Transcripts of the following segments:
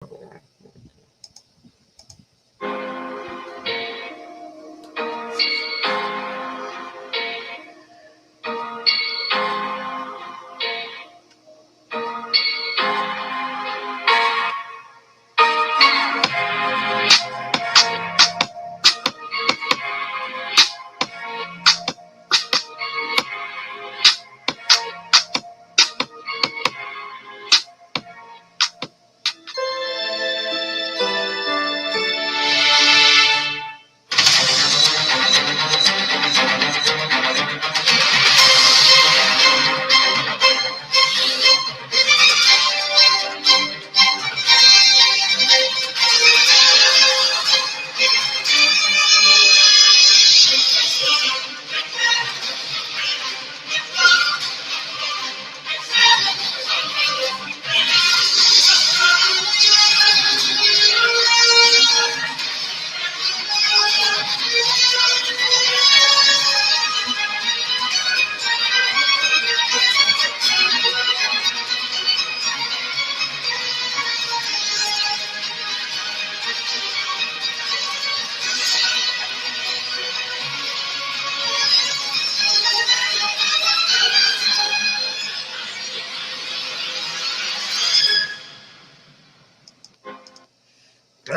All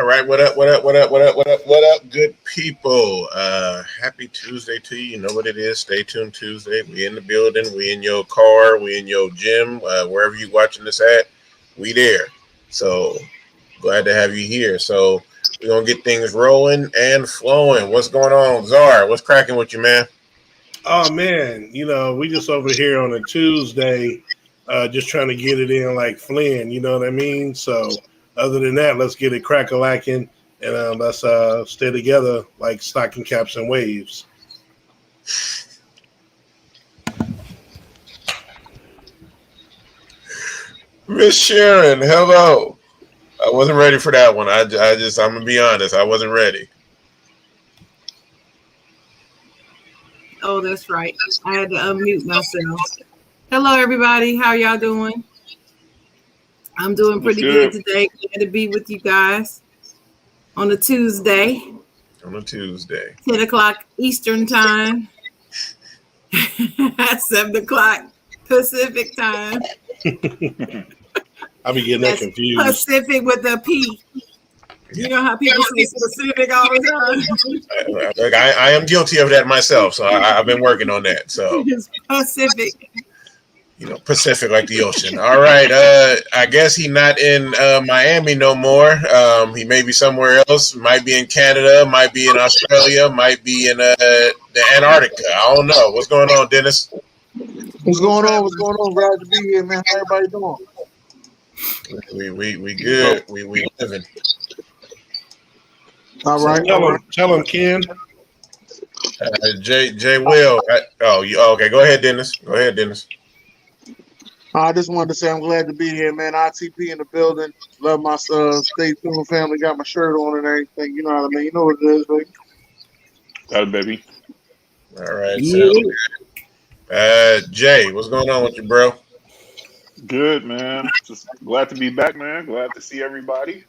right, what up, what up, what up, what up, what up, what up, good people? Happy Tuesday to you. You know what it is. Stay tuned Tuesday. We in the building. We in your car. We in your gym. Wherever you watching this at, we there. So glad to have you here. So we're going to get things rolling and flowing. What's going on, Czar? What's cracking with you, man? Oh, man. We just over here on a Tuesday just trying to get it in like Flynn. You know what I mean? So other than that, let's get it crack-a-lacking and let's stay together like stocking caps and waves. Miss Sharon, hello. I wasn't ready for that one. I'm going to be honest. I wasn't ready. Oh, that's right. I had to unmute myself. Hello, everybody. How y'all doing? I'm doing pretty good today. Glad to be with you guys on a Tuesday. 10 o'clock Eastern time. 7 o'clock Pacific time. I'll be getting that confused. Pacific with a P. You know how people say Pacific all the time? I am guilty of that myself, so I've been working on that. So Pacific. Pacific like the ocean. All right. I guess he's not in Miami no more. He may be somewhere else. Might be in Canada. Might be in Australia. Might be in the Antarctica. I don't know. What's going on, Dennis? What's going on? What's going on? Glad to be here, man. How everybody doing? We good. We living. All right. Tell him, Ken. Jay Will. Okay. Go ahead, Dennis. I just wanted to say I'm glad to be here, man. ITP in the building. Love my Stay Tuned family. Got my shirt on and everything. You know what I mean? You know what it is, baby. Got it, baby. All right. Jay, what's going on with you, bro? Good, man. Just glad to be back, man. Glad to see everybody.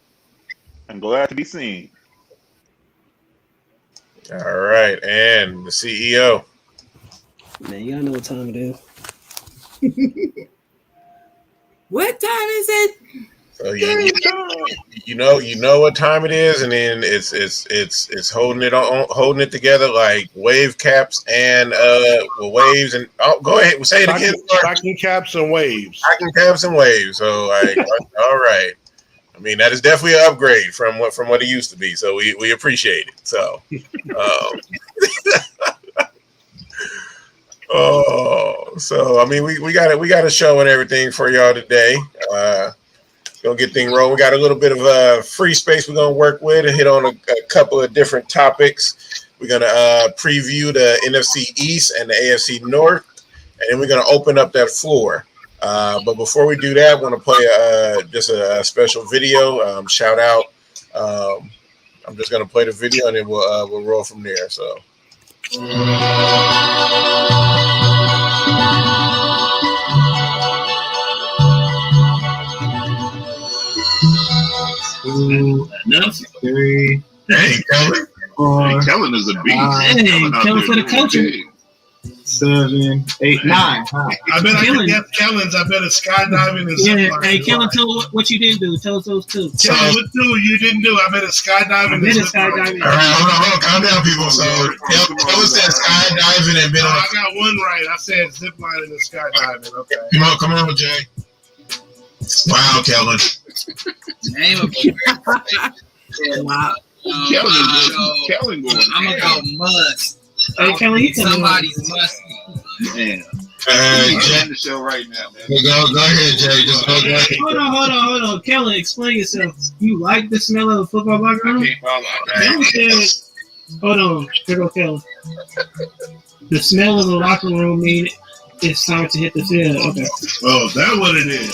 And glad to be seen. All right. And the CEO. Man, y'all know what time it is. What time is it? So you know what time it is, and then it's holding it together like wave caps and waves and go ahead, say it again. Stocking caps and waves. Stocking caps and waves. So all right. I mean, that is definitely an upgrade from what it used to be. So we appreciate it. So so I mean we got a show and everything for y'all today. Gonna get things rolling. We got a little bit of free space we're gonna work with and hit on a couple of different topics. We're gonna preview the NFC East and the AFC North, and then we're gonna open up that floor. But before we do that, I want to play just a special video shout out. I'm just gonna play the video and then we'll roll from there. So. 2, Enough. 3. Dang, Kellen. 4. Hey, Kellen is a beast. Hey, Kellen for the culture. 7, 8, 9. I bet I can guess Kellen's. I bet it's skydiving and Yeah, ziplining. hey, Kellen, tell what you didn't do. Tell us those two. Kellen, what two you didn't do? I bet it's skydiving and ziplining. All right, hold on, calm down, people. So, Kellen said skydiving and been No, on. I got one right. I said ziplining and skydiving. Okay. Come on, Jay. Wow, Kellen. Name of Wow. Kellen going. I'm gonna go must. Hey, Kellen, you tell me. Somebody's must. Man. Jay, On the show right now, man. go ahead, Jay. Just go ahead. Hold on. Kellen, explain yourself. You like the smell of a football locker room? Can't follow. Kellen said, hold on. Here go Kellen. The smell of the locker room mean it's time to hit the field. Okay. Oh, is that what it is?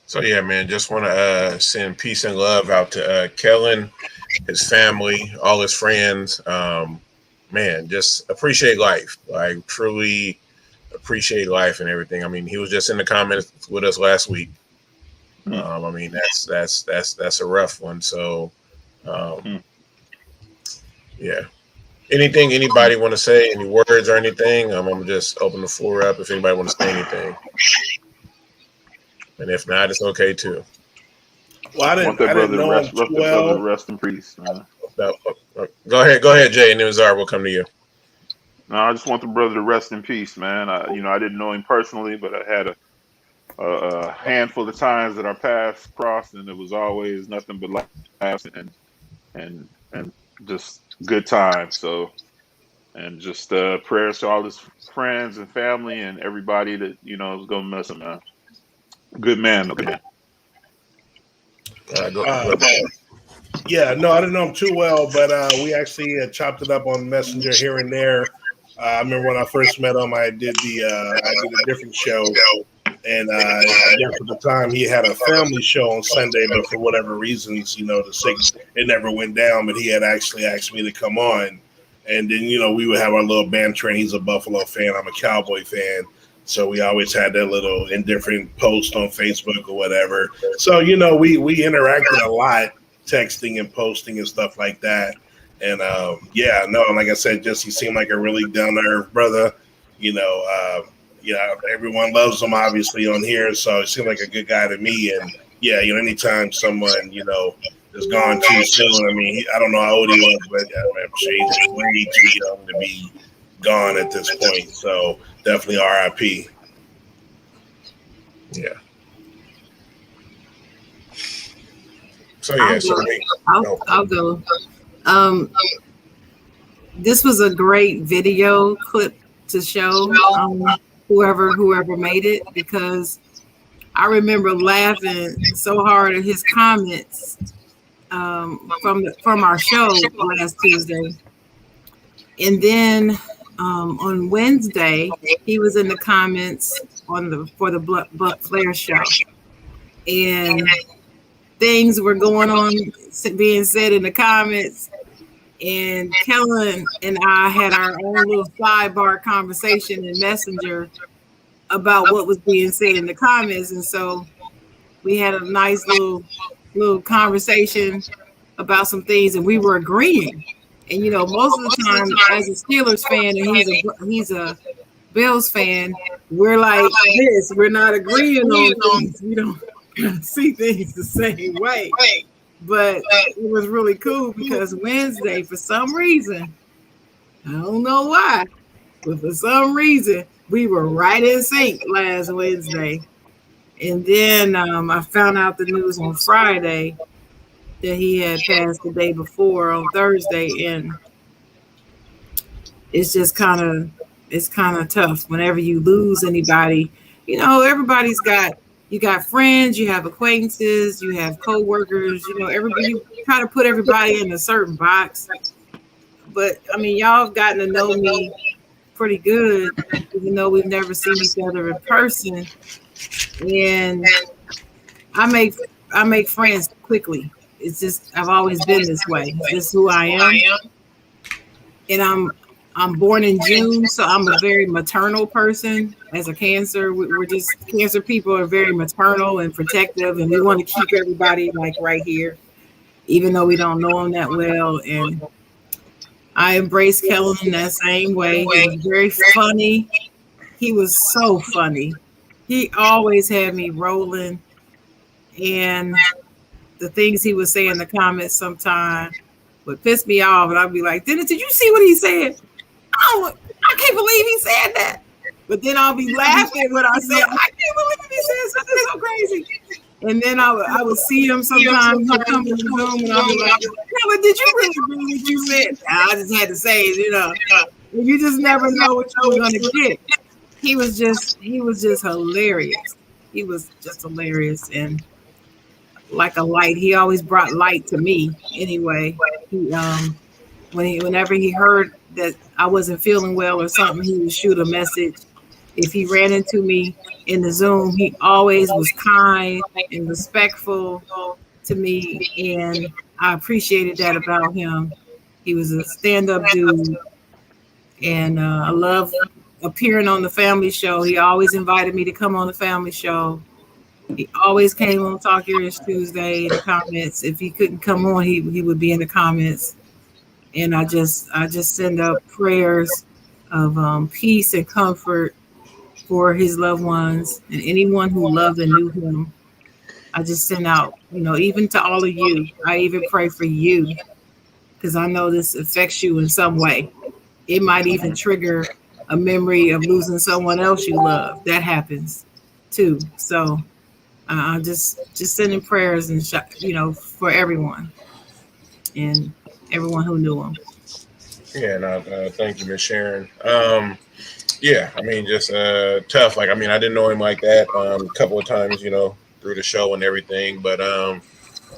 So yeah, man, just want to send peace and love out to Kellen, his family, all his friends. Man, just appreciate life. Like truly appreciate life and everything. I mean, he was just in the comments with us last week. I mean, that's a rough one. So, yeah. Anything anybody want to say? Any words or anything? I'm gonna just open the floor up if anybody want to say anything. And if not, it's okay too. Well, I didn't know him too well. Rest in peace. Man. Go ahead, Jay, and then Zara will come to you. No, I just want the brother to rest in peace, man. I didn't know him personally, but I had a handful of times that our paths crossed, and it was always nothing but laughs and just good times. So, and just prayers to all his friends and family and everybody that is gonna miss him, man. Good man. Yeah, no, I didn't know him too well, but we actually chopped it up on Messenger here and there. I remember when I first met him, I did a different show, and I guess at the time he had a family show on Sunday, but for whatever reasons, it never went down. But he had actually asked me to come on, and then we would have our little banter. And he's a Buffalo fan, I'm a Cowboy fan. So we always had that little indifferent post on Facebook or whatever. So, we interacted a lot, texting and posting and stuff like that. And, like I said, he seemed like a really down-to-earth brother. Everyone loves him, obviously, on here. So he seemed like a good guy to me. And, anytime someone, is gone too soon, I mean, I don't know how old he was, but I'm sure he's way too young to be gone at this point. So definitely RIP. Yeah. So yeah, I'll go. This was a great video clip to show whoever made it, because I remember laughing so hard at his comments from our show last Tuesday. And then on Wednesday, he was in the comments for the Buck Flair show, and things were going on being said in the comments. And Kellen and I had our own little sidebar conversation in Messenger about what was being said in the comments, and so we had a nice little conversation about some things, and we were agreeing. And most of the time, as a Steelers fan, and he's a Bills fan, we're like this. We're not agreeing on things. We don't see things the same way. But it was really cool because Wednesday, for some reason, I don't know why, but for some reason, we were right in sync last Wednesday. And then I found out the news on Friday that he had passed the day before on Thursday, and it's just kind of tough whenever you lose anybody. Everybody's you got friends, you have acquaintances, you have coworkers. Everybody, you try to put everybody in a certain box. But I mean, y'all have gotten to know me pretty good, even though we've never seen each other in person. And I make I make friends quickly. It's just I've always been this way. This is who I am, and I'm born in June, so I'm a very maternal person. As a Cancer, we're just Cancer people are very maternal and protective, and we want to keep everybody like right here, even though we don't know them that well. And I embrace Kellen in that same way. He was very funny. He was so funny. He always had me rolling, and the things he would say in the comments sometimes would piss me off, and I'd be like, did you see what he said? Oh, I can't believe he said that. But then I'll be laughing when I say, I can't believe he said something so crazy. And then I would see him sometimes. He'll come in the room, and I'll be like, Kellen, did you really mean what you said? I just had to say it, you know. You just never know what you're gonna get. He was just hilarious. He was just hilarious, and like a light. He always brought light to me. Anyway, whenever he heard that I wasn't feeling well or something, he would shoot a message. If he ran into me in the Zoom, he always was kind and respectful to me, and I appreciated that about him. He was a stand-up dude, and I love appearing on the family show. He always invited me to come on the family show. He always came on Talk Irish Tuesday in the comments. If he couldn't come on, he would be in the comments. And I just send up prayers of peace and comfort for his loved ones and anyone who loved and knew him. I just send out, even to all of you. I even pray for you because I know this affects you in some way. It might even trigger a memory of losing someone else you love. That happens too. So just sending prayers and for everyone and everyone who knew him. Yeah, no, thank you, Miss Sharon. Yeah, I mean, just tough. Like, I mean, I didn't know him like that a couple of times, through the show and everything. But I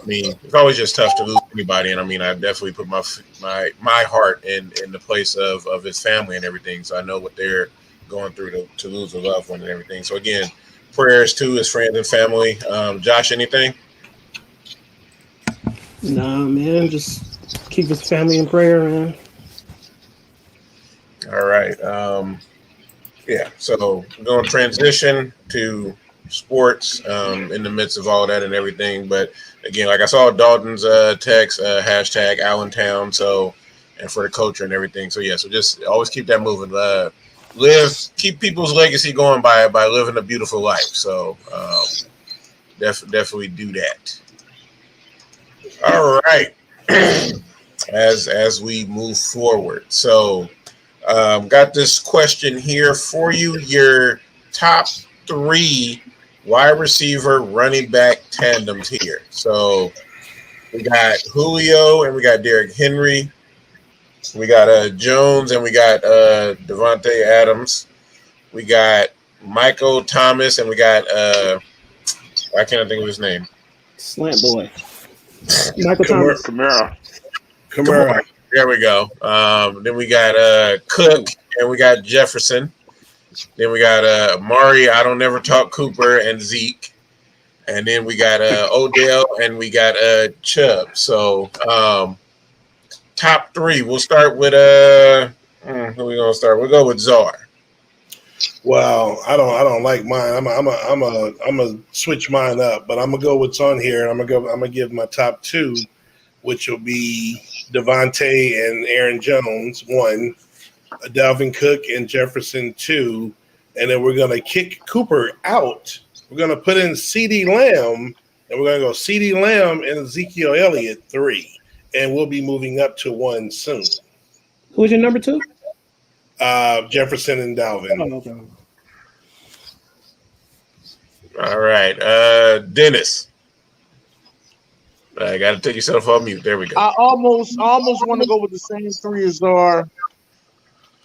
mean, it's always just tough to lose anybody. And I mean, I definitely put my heart in the place of his family and everything. So I know what they're going through to lose a loved one and everything. So again, prayers to his friends and family. Josh, anything? Nah, man, just keep his family in prayer, man. All right. Yeah, so we're going to transition to sports in the midst of all that and everything. But again, like I saw Dalton's text, hashtag Allentown, and for the culture and everything. So yeah, so just always keep that moving. Keep people's legacy going by living a beautiful life. So definitely do that. All right. As we move forward. So got this question here for you. Your top 3 wide receiver running back tandems here. So we got Julio and we got Derrick Henry. We got Jones and we got Devontae Adams. We got Michael Thomas and we got why can't I think of his name? Slant boy. Michael Thomas. Kamara. There we go. Then we got Cook and we got Jefferson. Then we got Amari, I Don't Never Talk Cooper, and Zeke. And then we got Odell and we got Chubb. So top 3. We'll start with who are we gonna start? We'll go with Czar. Well, I don't like mine. I'm a switch mine up, but I'm gonna go what's on here, and I'm gonna give my top 2, which will be Devontae and Aaron Jones 1, Dalvin Cook and Jefferson 2, and then we're gonna kick Cooper out. We're gonna put in CeeDee Lamb, and we're gonna go CeeDee Lamb and Ezekiel Elliott 3, and we'll be moving up to 1 soon. Who's your number 2? Jefferson and Dalvin. Oh, okay. All right, Dennis. I got to take yourself off mute. There we go. I almost want to go with the same 3 as Czar,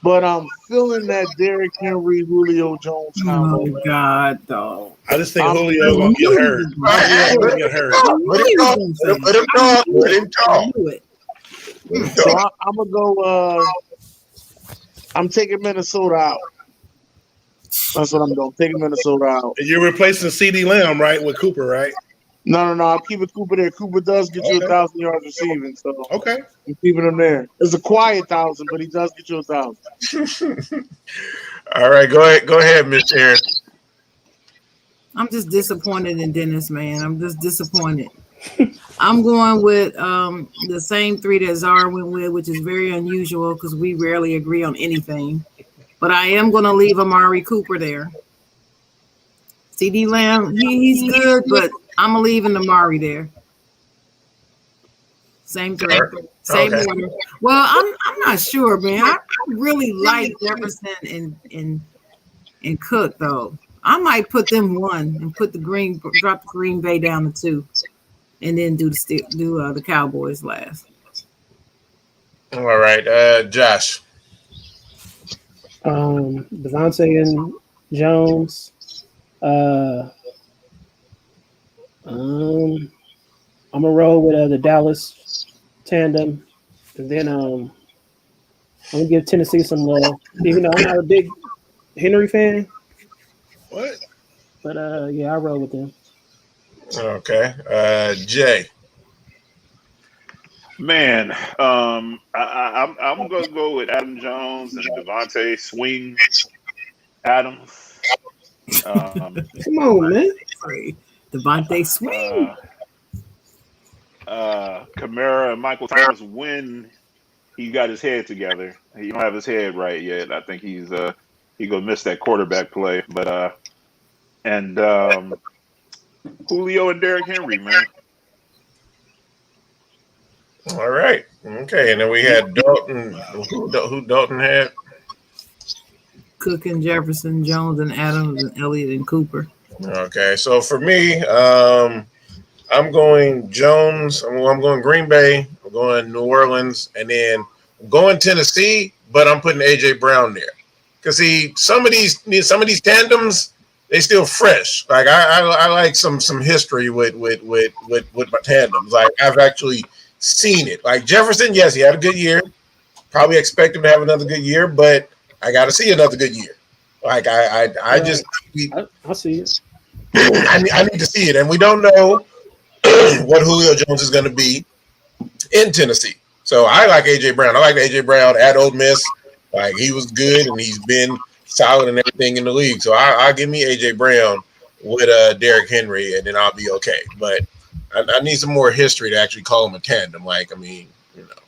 but I'm feeling that Derrick Henry, Julio Jones combo. Oh God, dog! I just think Julio gonna get hurt. Julio gonna get hurt. Let him talk. So I'm gonna go. I'm taking Minnesota out. That's what I'm doing. Taking Minnesota out. And you're replacing CeeDee Lamb, right, with Cooper, right? No. I'm keeping Cooper there. Cooper does get you Okay. 1,000 yards receiving, so Okay. I'm keeping him there. It's a quiet 1,000, but he does get you 1,000. All right, go ahead, Miss Sharon. I'm just disappointed in Dennis, man. I'm just disappointed. I'm going with the same three that Zara went with, which is very unusual because we rarely agree on anything. But I am going to leave Amari Cooper there. CD Lamb, he's good, but I'm going to leave Amari there. Same three. Same order. Well, I'm not sure, man. I really like Jefferson and Cook, though. I might put them one and drop the Green Bay down to 2. And then do the Cowboys last. All right, Josh. Devontae and Jones. I'm gonna roll with the Dallas tandem, and then I'm gonna give Tennessee some love. Even though I'm not a big Henry fan, What? but yeah, I roll with them. Okay, Jay. Man, I'm gonna go with Adam Jones and Devontae Swing Adams. Come on, man. Devontae Swing. Kamara and Michael Thomas when he got his head together. He don't have his head right yet. I think he's gonna miss that quarterback play. But and Julio and Derrick Henry, man. All right. Okay, and then we had Dalton. Who Dalton had? Cook and Jefferson, Jones and Adams and Elliott and Cooper. Okay, so for me, I'm going Jones. I'm going Green Bay. I'm going New Orleans, and then I'm going Tennessee. But I'm putting AJ Brown there because see some of these tandems they still fresh. Like I like some history with my tandems. Like I've actually seen it. Like Jefferson, yes, he had a good year. Probably expect him to have another good year, but I got to see another good year. Like I see it. I need to see it, and we don't know what Julio Jones is going to be in Tennessee. So I like AJ Brown. I like AJ Brown at Ole Miss. Like he was good, and he's been solid and everything in the league. So I'll give me AJ Brown with Derrick Henry, and then I'll be okay. But I need some more history to actually call him a tandem. Like, I mean, you know.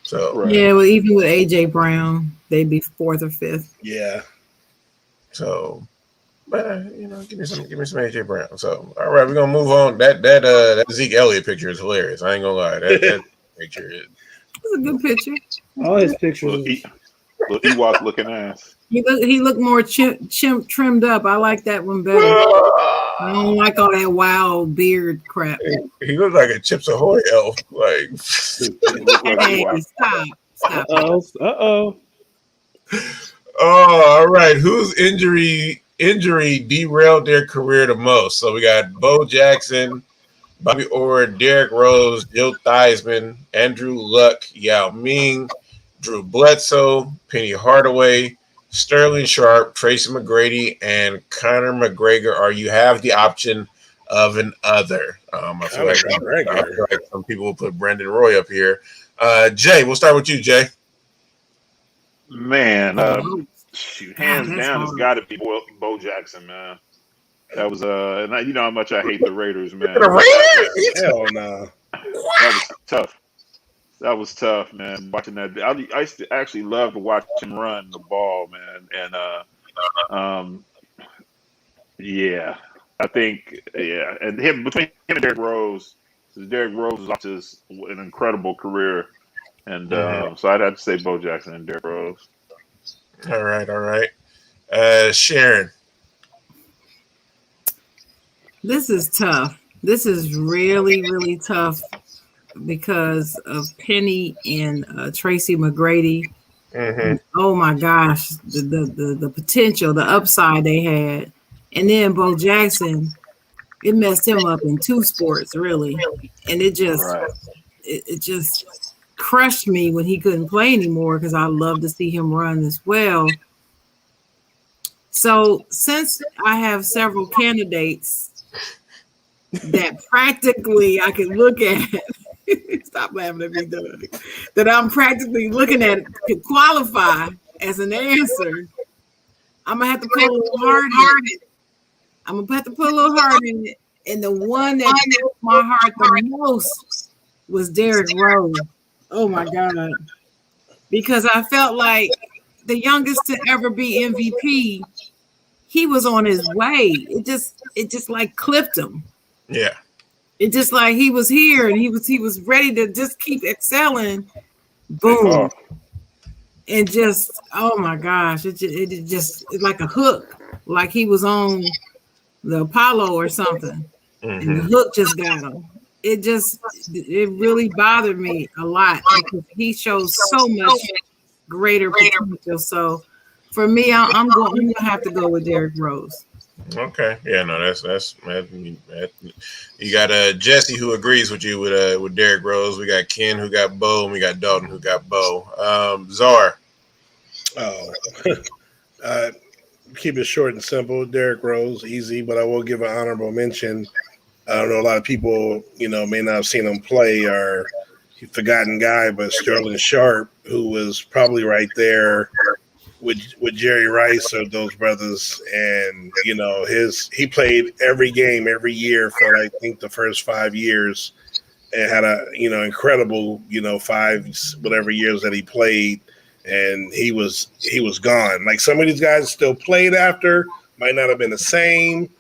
So Right. Yeah, well, even with AJ Brown, they'd be 4th or 5th. Yeah. So, but you know, give me some AJ Brown. So, all right, we're gonna move on. That Zeke Elliott picture is hilarious. I ain't gonna lie. That picture is. It's a good picture. All his pictures. Little Ewok looking ass. He looked more chimp trimmed up. I like that one better. I don't like all that wild beard crap. He looks like a Chips Ahoy elf. Like, Hey, stop. Uh-oh. Oh, all right. Whose injury derailed their career the most? So we got Bo Jackson, Bobby Orr, Derrick Rose, Joe Theismann, Andrew Luck, Yao Ming, Drew Bledsoe, Penny Hardaway, Sterling Sharp, Tracy McGrady, and Conor McGregor. Or you have the option of an other. I feel like some people will put Brandon Roy up here. Jay, we'll start with you, Jay. Man, shoot, hands down, it's got to be Bo Jackson, man. That was and you know how much I hate the Raiders, man. The Raiders? Hell no. That was tough, man. Watching that, I used to actually love to watch him run the ball, man. And yeah, I think and between him and Derrick Rose is off to an incredible career, and so I'd have to say Bo Jackson and Derrick Rose. All right. Sharon. This is tough. This is really, really tough because of Penny and Tracy McGrady. Mm-hmm. Oh my gosh, the potential, the upside they had, and then Bo Jackson, it messed him up in 2 sports really, and it just crushed me when he couldn't play anymore because I love to see him run as well. So since I have several candidates, that practically I could look at. Stop laughing at me, Doug. That I'm practically looking at could qualify as an answer. I'm gonna have to put a little heart in it. I'm gonna have to put a little heart in it. And the one that broke my heart the most was Derrick Rose. Oh my God. Because I felt like the youngest to ever be MVP, he was on his way. It just like clipped him. Yeah. It just like he was here and he was ready to just keep excelling. Take Boom. off. And just, oh my gosh, it's like a hook, like he was on the Apollo or something. And the hook just got him. It really bothered me a lot because he shows so much greater potential. So for me, I'm going to have to go with Derrick Rose. Okay. Yeah, no, that's you got Jesse who agrees with you with Derrick Rose. We got Ken who got Bo, and we got Dalton who got Bo. Czar. Keep it short and simple. Derrick Rose, easy, but I will give an honorable mention. I don't know, a lot of people, may not have seen him play or forgotten guy, but Sterling Sharp, who was probably right there with Jerry Rice or those brothers, and he played every game every year for I think the first 5 years, and had a incredible 5 whatever years that he played, and he was gone. Like some of these guys still played after, might not have been the same,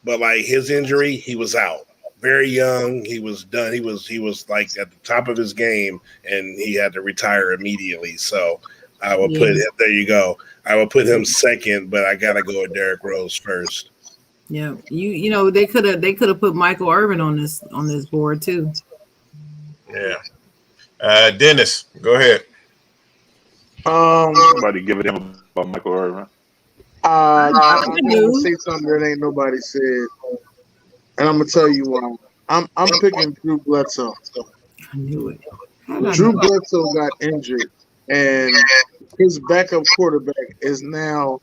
but like his injury, he was out. Very young, he was done. He was like at the top of his game, and he had to retire immediately. So I will put him. There you go. I will put him second, but I gotta go with Derrick Rose first. Yeah, they could have put Michael Irvin on this board too. Yeah. Dennis, go ahead. Somebody give it him about Michael Irvin. I'm gonna say something that ain't nobody said, and I'm gonna tell you why. I'm picking Drew Bledsoe. I knew it. Drew Bledsoe got injured, and his backup quarterback is now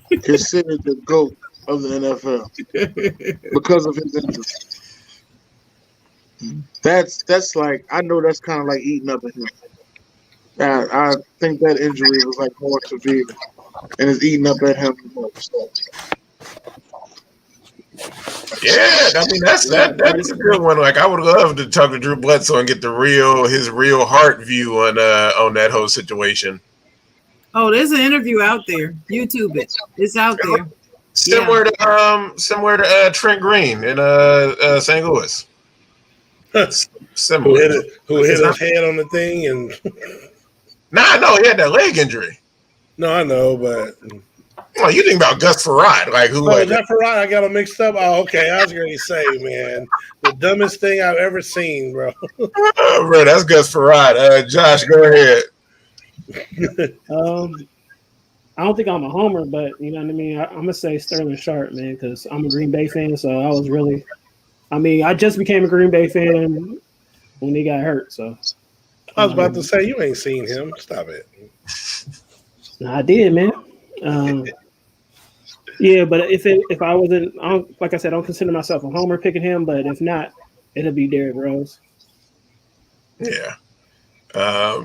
considered the GOAT of the NFL because of his injury. That's like, I know that's kind of like eating up at him. I think that injury was like more severe and is eating up at him the most. Yeah, I mean that's a good one. Like I would love to talk to Drew Bledsoe and get his real heart view on that whole situation. Oh, there's an interview out there. YouTube it. It's out there. Similar to Trent Green in St. Louis. Similar. Who hit his head on the thing and No, he had that leg injury. No, I know, but you think about Gus Farad, like who? Oh, that Farad, I got him mixed up. Oh, okay. I was going to say, man, the dumbest thing I've ever seen, bro. Bro, that's Gus Farad. Josh, go ahead. I don't think I'm a homer, but you know what I mean. I'm gonna say Sterling Sharp, man, because I'm a Green Bay fan. So I just became a Green Bay fan when he got hurt. So I was about to say, you ain't seen him. Stop it. I did, man. Yeah, but if I wasn't, like I said, I don't consider myself a homer picking him. But if not, it'll be Derrick Rose. Yeah. Gus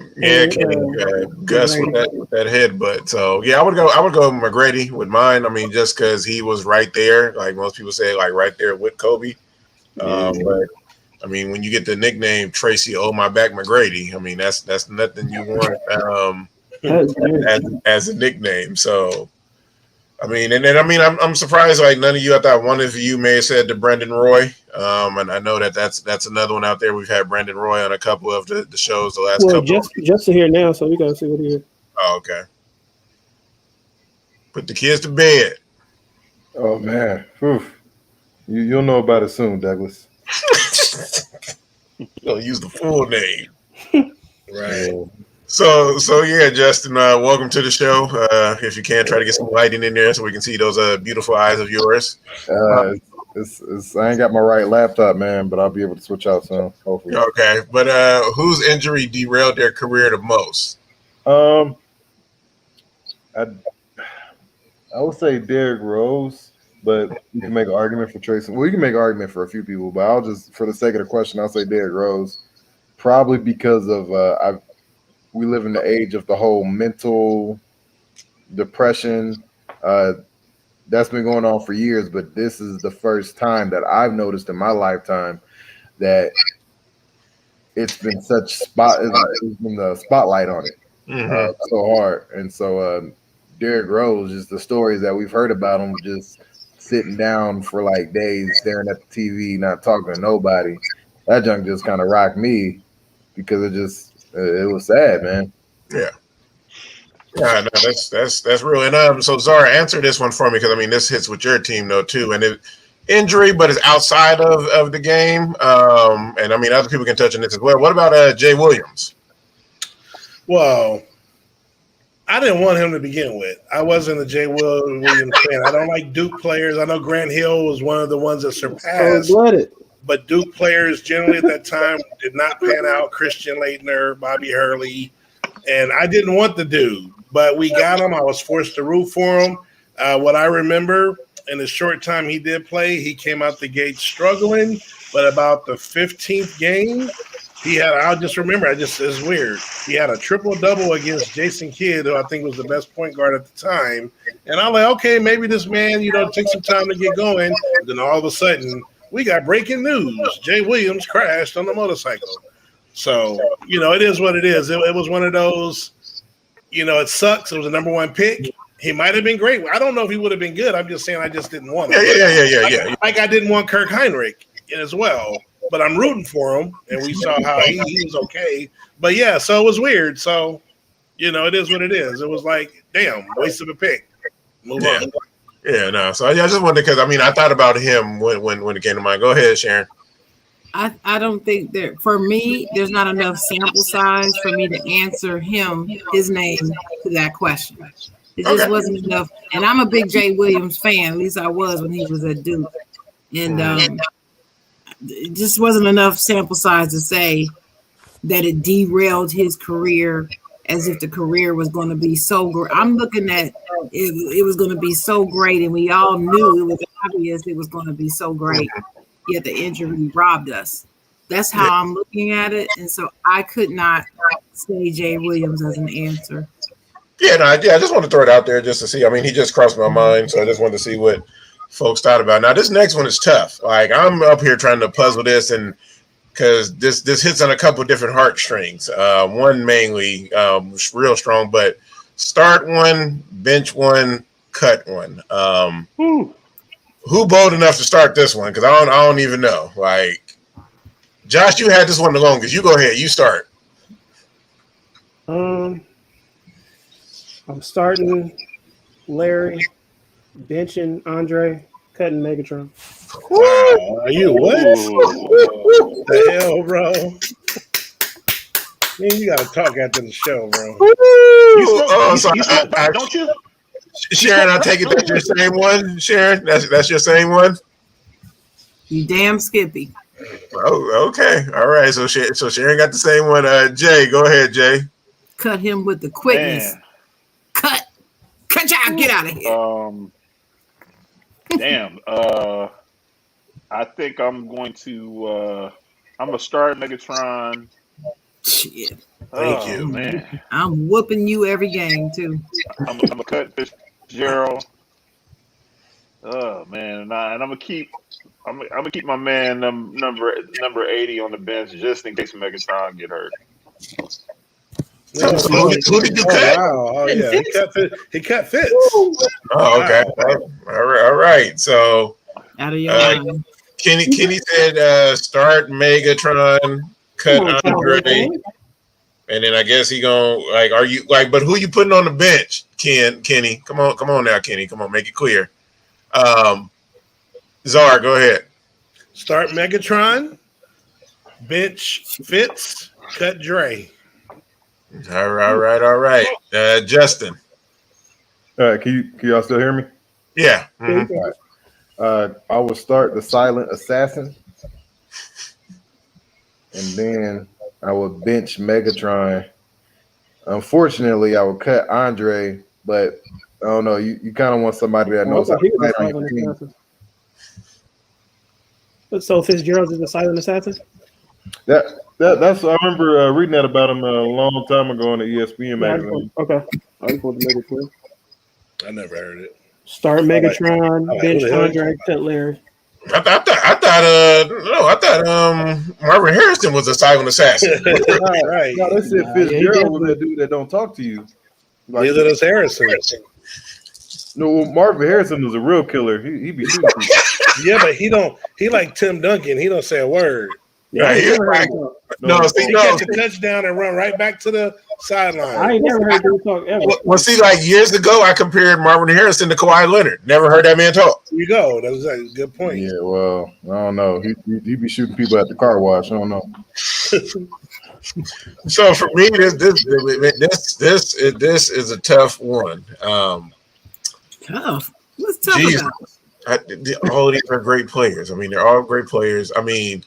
with that headbutt. So yeah, I would go McGrady with mine. I mean, just because he was right there, like most people say, like right there with Kobe. But I mean, when you get the nickname Tracy "Oh My Back" McGrady, I mean that's nothing you want as a nickname. So I mean, I'm surprised like none of you. I thought one of you may have said to Brendan Roy. And I know that's another one out there. We've had Brendan Roy on a couple of the shows the last couple. Just to hear now, so we gotta see what he is. Oh, okay. Put the kids to bed. Oh man, you'll know about it soon, Douglas. You don't use the full name, right? So yeah, Justin, welcome to the show. If you can, try to get some lighting in there so we can see those beautiful eyes of yours. I ain't got my right laptop, man, but I'll be able to switch out soon, hopefully. Okay, but whose injury derailed their career the most? I would say Derrick Rose, but you can make an argument for Tracy. Well, you can make an argument for a few people, but I'll just, for the sake of the question, I'll say Derrick Rose, probably because of we live in the age of the whole mental depression. That's been going on for years, but this is the first time that I've noticed in my lifetime that it's been it's been the spotlight on it so hard. And so Derrick Rose, just the stories that we've heard about him, just sitting down for like days, staring at the TV, not talking to nobody. That junk just kind of rocked me because it was sad, man. Yeah. Yeah, no, that's real. And so Zara, answer this one for me because I mean this hits with your team though too, and injury, but it's outside of the game. And I mean other people can touch on this as well. What about Jay Williams? Well, I didn't want him to begin with. I wasn't a Jay Williams fan. I don't like Duke players. I know Grant Hill was one of the ones that surpassed. But Duke players generally at that time did not pan out. Christian Laettner, Bobby Hurley, and I didn't want the dude, but we got him. I was forced to root for him. What I remember in the short time he did play, he came out the gate struggling, but about the 15th game, it's weird. He had a triple-double against Jason Kidd, who I think was the best point guard at the time. And I'm like, okay, maybe this man, take some time to get going. And then all of a sudden, we got breaking news. Jay Williams crashed on the motorcycle. So, it is what it is. It was one of those, it sucks. It was the number one pick. He might have been great. I don't know if he would have been good. I'm just saying I just didn't want him. Yeah. Like I didn't want Kirk Heinrich as well. But I'm rooting for him, and we saw how he was okay. But, yeah, so it was weird. So, it is what it is. It was like, damn, waste of a pick. Move on. Yeah, no. So, I just wondered because, I thought about him when it came to mind. Go ahead, Sharon. I don't think for me, there's not enough sample size for me to answer his name to that question. It just wasn't enough. And I'm a big Jay Williams fan. At least I was when he was at Duke. And it just wasn't enough sample size to say that it derailed his career as if the career was going to be so great. I'm looking at it was going to be so great, and we all knew it was obvious it was going to be so great, yet the injury robbed us. That's how I'm looking at it, and so I could not say Jay Williams as an answer. I just want to throw it out there just to see. He just crossed my mind, so I just wanted to see what folks thought about. Now, this next one is tough. Like, I'm up here trying to puzzle this, and because this hits on a couple of different heartstrings. One mainly real strong, but start one, bench one, cut one. Who bold enough to start this one? Because I don't even know. Like, Josh, you had this one the longest. You go ahead. You start. I'm starting Larry, benching Andre, cutting Megatron. Wow, are you what? The hell, bro? Man, you gotta talk after the show, bro. Don't you? Sharon, I take it that's your same one. Sharon, that's your same one. You damn Skippy. Oh, okay, all right. So Sharon got the same one. Jay, go ahead, Jay. Cut him with the quickness. Man. Cut y'all. Get out of here. Damn. I think I'm going to start Megatron. Shit. Thank you, man. I'm whooping you every game too. I'm gonna cut Fitzgerald. Oh man, and I'm gonna keep my man number 80 on the bench just in case Megatron get hurt. Who did you cut? Wow. Oh yeah, he cut Fitz. Oh, okay. All right. So Out of your mind. Kenny said start Megatron, cut Andre, and then I guess he gonna are you but who you putting on the bench, Kenny? Come on now, Kenny. Come on, make it clear. Czar, go ahead. Start Megatron, bench Fitz, cut Dre. All right. Justin. Can y'all still hear me? Yeah. Mm-hmm. I will start the silent assassin, and then I will bench Megatron. Unfortunately, I will cut Andre, but I don't know. You kind of want somebody that I knows how thought he to was a fight on silent your team. assassin. So Fitzgerald is a silent assassin? That's I remember reading that about him a long time ago on the ESPN magazine. Okay. I just want to make it clear. I never heard it. Start Megatron, like, bench who the hell Andre, cut Larry. I thought Marvin Harrison was a silent assassin. Right. No, they said Nah, Fitzgerald was that dude that don't talk to you. Like, Neither does Harrison. no, Marvin Harrison was a real killer. He be shooting people. Yeah, but he like Tim Duncan. He don't say a word. Yeah, I ain't Right, never heard right. him talk. He catch a touchdown and run right back to the sideline. I ain't never heard him talk ever. Well, see, like years ago, I compared Marvin Harrison to Kawhi Leonard. Never heard that man talk. There you go. That was a good point. Yeah, well, I don't know. He be shooting people at the car wash. I don't know. So for me, this is a tough one. Tough. What's tough Jesus. about All of these are great players. I mean, they're all great players. I mean,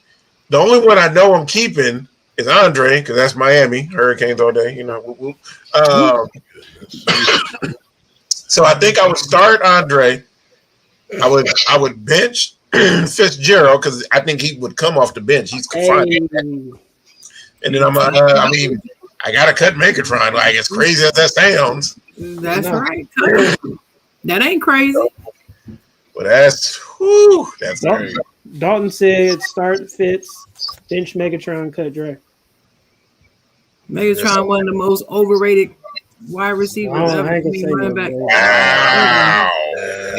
the only one I know I'm keeping is Andre, because that's Miami Hurricanes all day. You know. So I think I would start Andre. I would bench Fitzgerald because I think he would come off the bench. He's confined. And then I gotta cut Megatron. Like as crazy as that sounds. That's right. That ain't crazy. But that's crazy. Dalton said start Fitz, bench Megatron, cut Dre. Megatron, one of the most overrated wide receivers ever. Running back. Wow.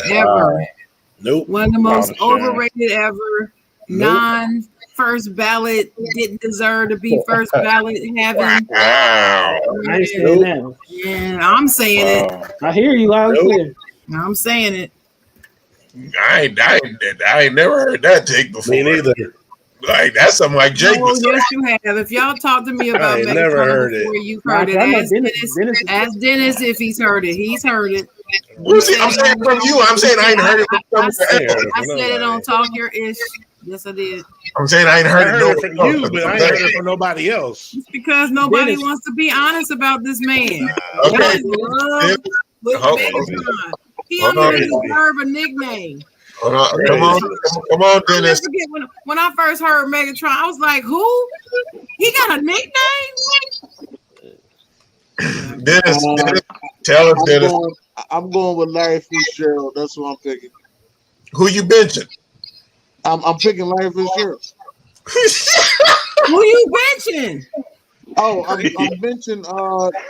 Ever. Nope. One of the most overrated ever. Non-first ballot, didn't deserve to be first ballot having. Wow. I ain't saying that. Yeah, I'm saying it. I hear you loud and clear. I'm saying it. I ain't never heard that take before. Me neither. Like that's something like Jake Oh, was saying. yes, you have. If y'all talk to me about I ain't never Megatron heard before it. you've heard it, ask Dennis if he's heard it. He's heard it. Well, see, I'm saying from you. I'm saying I ain't heard it from I someone else. said it on Talk Your Ish. Yes, I did. I'm saying I ain't I heard heard it it from you, but I ain't heard it from nobody else. It's because nobody wants to be honest about this man. Okay. Y'all love Megatron. He don't even deserve a nickname. Hold on. Come on, Dennis. When I first heard Megatron, I was like, "Who? He got a nickname?" Dennis, tell us, Dennis. I'm going with Larry Fitzgerald. That's what I'm picking. Who you benching? I'm picking Larry Fitzgerald. Who you benching? Oh, I'm benching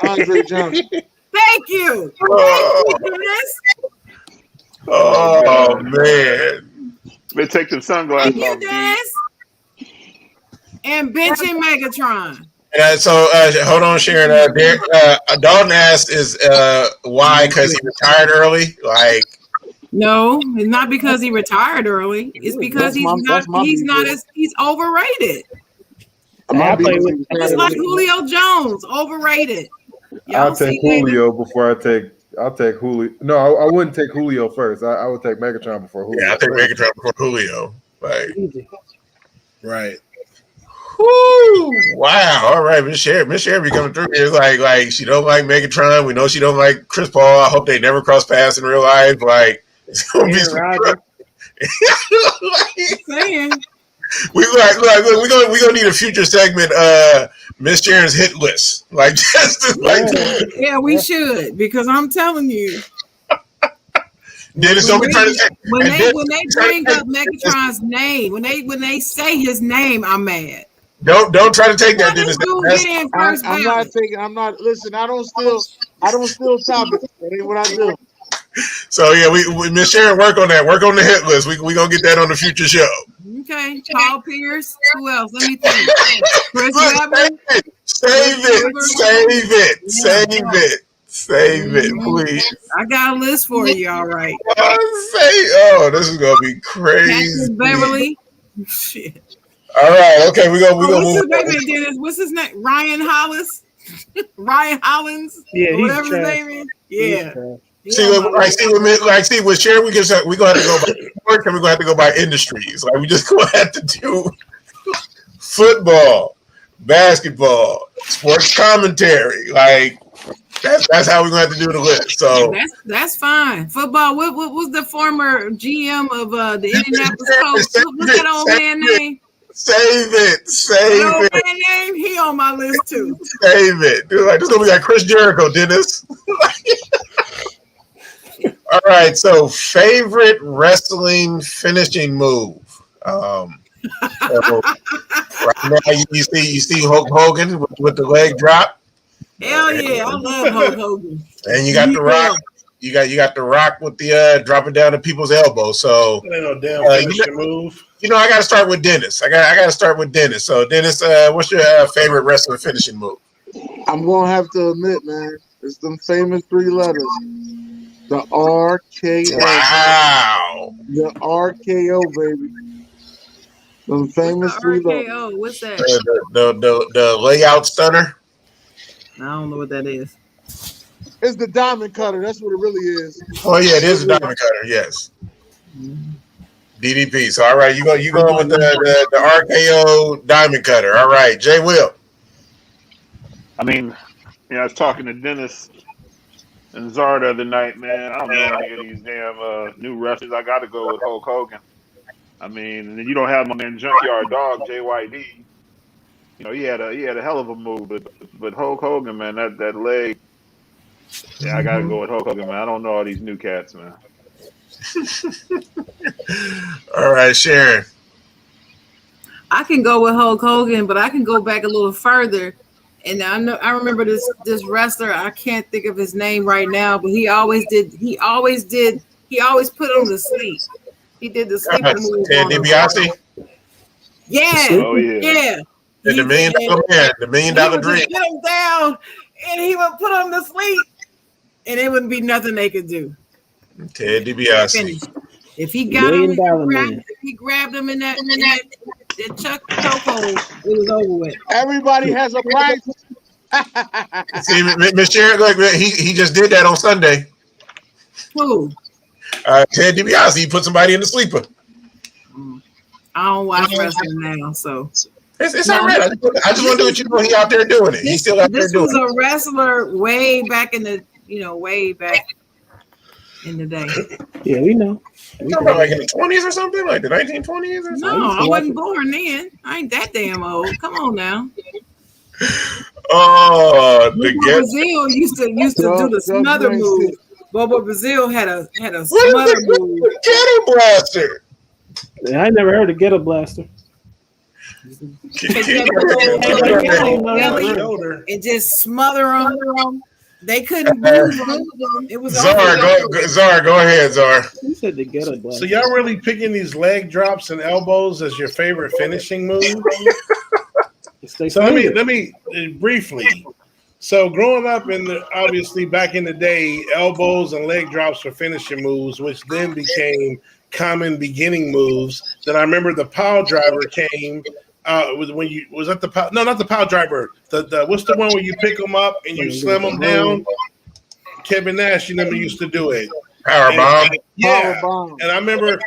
Andre Johnson. Thank you. Thank you, Dennis. Oh man! They take them sunglasses Thank you, off. Dennis. And benching Megatron. So hold on, Sharon. Dalton asked is why? Because he retired early. Like No, it's not because he retired early. It's because he's overrated. It's like Julio Jones, overrated. I'll take Julio before I'll take Julio. No, I wouldn't take Julio first. I would take Megatron before Julio. Yeah, I take Megatron before Julio. Like, right. Whoo! Wow. All right, Miss Sherry be coming through here. Like she don't like Megatron. We know she don't like Chris Paul. I hope they never cross paths in real life. Like it's gonna be some saying. We're gonna need a future segment. Miss Sharon's hit list, like just like yeah, we should because I'm telling you. Dennis, don't be trying to say when they bring up Megatron's name, when they say his name, I'm mad. Don't try to take that, Dennis. I'm not taking. I'm not. Listen, I don't steal topics. That ain't what I do. So yeah, we Miss Sharon work on that. Work on the hit list. We gonna get that on the future show. Okay, Paul Pierce. Who else? Let me think. Chris Webber. Save it, please. I got a list for you. All right. This is gonna be crazy. Patrick Beverly. Shit. All right. Okay, we gonna move. Dennis, what's his name? Ryan Hollis. Ryan Hollins. Yeah, whatever his name is. Yeah. See with Sharon, we gonna have to go by work and we're gonna have to go by industries. Like we just gonna have to do football, basketball, sports commentary. Like That's how we're gonna have to do the list. So That's fine. Football. What was the former GM of the Indianapolis Colts? What's that old man name? Save it. That old man name. He on my list too. Save it. Dude, like, this is gonna be like Chris Jericho, Dennis. All right. So favorite wrestling finishing move. So right now you see Hulk Hogan with the leg drop. Hell yeah, I love Hulk Hogan. And you got the Rock. You got the Rock with the dropping down to people's elbow. So That ain't no damn finishing move. I got to start with Dennis. I got to start with Dennis. So Dennis, what's your favorite wrestling finishing move? I'm gonna have to admit, man, it's them famous 3 letters. The RKO. Wow. The RKO, baby. Them famous 3 letters. RKO, what's that? The layout stunner. I don't know what that is. It's the diamond cutter. That's what it really is. Oh yeah, it is a diamond cutter. Yes. DDP. So all right, you go with the RKO diamond cutter. All right, Jay Will. I mean, I was talking to Dennis and Czar the other night, man. I don't know any of these damn new wrestlers. I got to go with Hulk Hogan. I mean, and then you don't have my man Junkyard Dog JYD. He had a hell of a move, but Hulk Hogan, man, that leg. Yeah, I gotta go with Hulk Hogan, man. I don't know all these new cats, man. All right, Sharon. I can go with Hulk Hogan, but I can go back a little further. And I remember this wrestler. I can't think of his name right now, but he always put on the sleep. He did the sleeper move. Ted DiBiase. Yeah. Oh yeah. And the $1 million man, the $1 million dream. Get him down, and he would put him to sleep, and it wouldn't be nothing they could do. Ted DiBiase. If he got him, if he grabbed him in that Chuck chokehold, it was over with. Everybody has a price. See, Miss Sharon, look, he just did that on Sunday. Who? Ted DiBiase. He put somebody in the sleeper. I don't watch wrestling now, so it's all right. I just want to let you know he out there doing it. He's still out there doing it. This was a wrestler way back in the day. Yeah, we know. You talking about like in the 20s or something, like the 1920s or something? No, I wasn't born then. I ain't that damn old. Come on now. Oh, Brazil used to do the smother move. Bobo Brazil had a smother move. Ghetto blaster. Yeah, I never heard of Ghetto Blaster. And just smother them. They couldn't move them. It was Czar, go ahead, Czar. You said the Ghetto Blaster. So y'all really picking these leg drops and elbows as your favorite finishing move? So let me briefly. So growing up obviously back in the day, elbows and leg drops were finishing moves, which then became common beginning moves. Then I remember the pile driver came. Not the pile driver. The what's the one where you pick them up and you slam them down? Kevin Nash, used to do it. Power bomb. Yeah, and I remember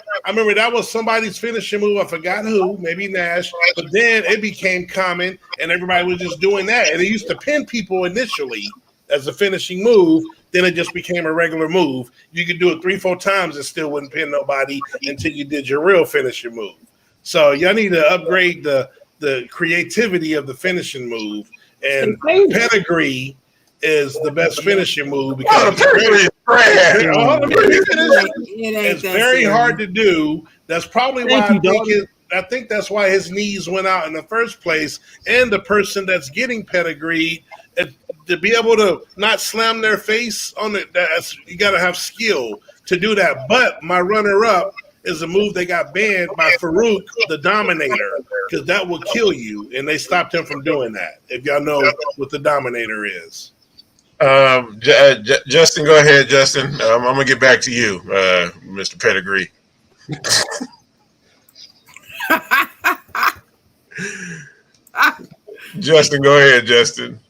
that was somebody's finishing move. I forgot who, maybe Nash. But then it became common, and everybody was just doing that. And it used to pin people initially as a finishing move. Then it just became a regular move. You could do it 3-4 times and still wouldn't pin nobody until you did your real finishing move. So y'all need to upgrade the creativity of the finishing move. And pedigree is the best finishing move because it's very hard to do. That's probably why I think that's why his knees went out in the first place. And the person that's getting pedigreed, to be able to not slam their face on it, you got to have skill to do that. But my runner-up is a move that got banned by Farouk, the Dominator, because that will kill you, and they stopped him from doing that. If y'all know what the Dominator is. Justin, go ahead, Justin. I'm gonna get back to you, Mr. Pedigree. Justin, go ahead, Justin.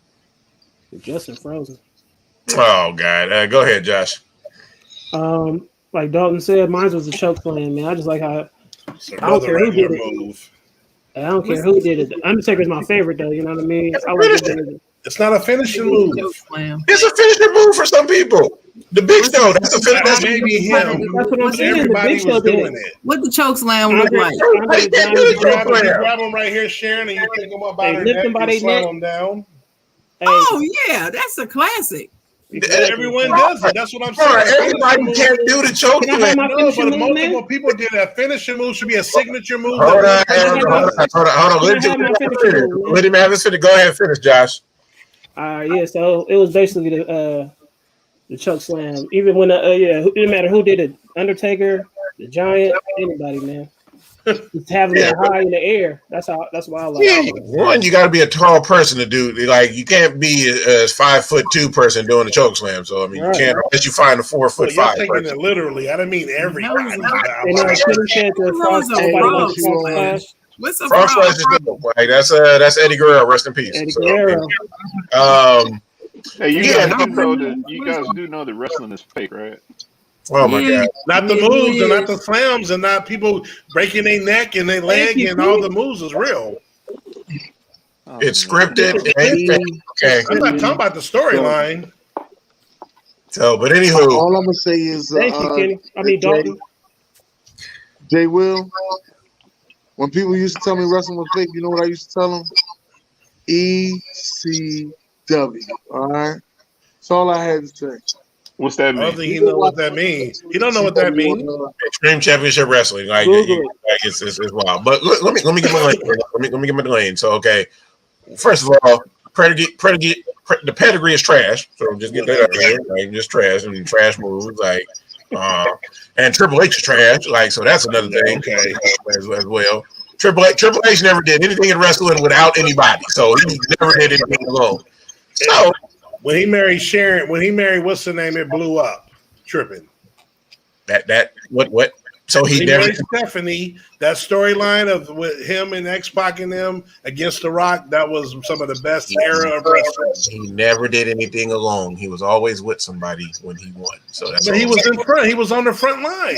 Justin frozen. Oh God, go ahead, Josh. Like Dalton said, mine was a choke slam, man. I just like how I don't care who did it. I don't care who did it. The Undertaker's my favorite, though. You know what I mean? I like it. It's not a finishing move. Choke slam. It's a finishing move for some people. The Big Show, that's a That finishing may move. be him. That's what I'm saying. Everybody The Big Show was did doing it. it. What the choke slam look Andre- like? Andre You the can't Giant do You the choke grab, him, you slam. grab him right here, Sharon, and you pick him up by Hey, their lift neck him by and their slam neck. them down. Hey, Oh yeah, that's a classic. exactly. Everyone does it. That's what I'm All saying. right, A everybody finishing can't move- do the choke Can I have slam. my No, finishing but move, multiple man? people did a finishing move. Should be a signature move. Hold that on, one person hold does. on. Can I have my finishing move, man? Let him have his finish. Go ahead and finish, Josh. Yeah, so it was basically the choke slam. Even when it didn't matter who did it, Undertaker, the Giant, anybody, man. Just having Yeah, that high in the air. That's why I like yeah. it. One, you got to be a tall person to do. Like, you can't be a 5'2" person doing the choke slam. So I mean, you Right. can't unless you find a 4'5" Well, y'all taking person. it literally. I didn't mean everybody. And Kenny said the That was a nobody frog likes frog slam. splash. What's a Frog frog? splash is dope. Like that's Eddie Guerrero. Rest in peace. Eddie So, Guerrero. Hey, you Yeah, guys no, do know that you guys do know that wrestling is fake, right? oh my Yeah. god. Not the Yeah, moves and yeah. not the slams and not people breaking their neck and their leg you, and all the moves is real. Oh, It's man. scripted. It ain't fake. Okay. I'm not talking about the storyline. So, but anywho, All I'm gonna say is, Thank you, Kenny. I mean Dalton. Jay Will. When people used to tell me wrestling was fake, you know what I used to tell them? ECW. All right. That's all I had to say. What's that I don't mean? think he know what that means. He don't know what that means. Extreme Championship Wrestling, like, it's wild. But let me get my lane. Let me get my lane. So, okay, first of all, the pedigree is trash. So just get that out of here. Like, just trash and trash moves, like, and Triple H is trash. Like, so that's another thing. Okay. as well. Triple H never did anything in wrestling without anybody. So he never did anything alone. So When he married Sharon, what's the name? It blew up. Tripping. what? So he He never. married Stephanie. That storyline of with him and X-Pac and them against The Rock, that was some of the best era of wrestling. He never did anything alone. He was always with somebody when he won. So that's. But he was in front. He was on the front line.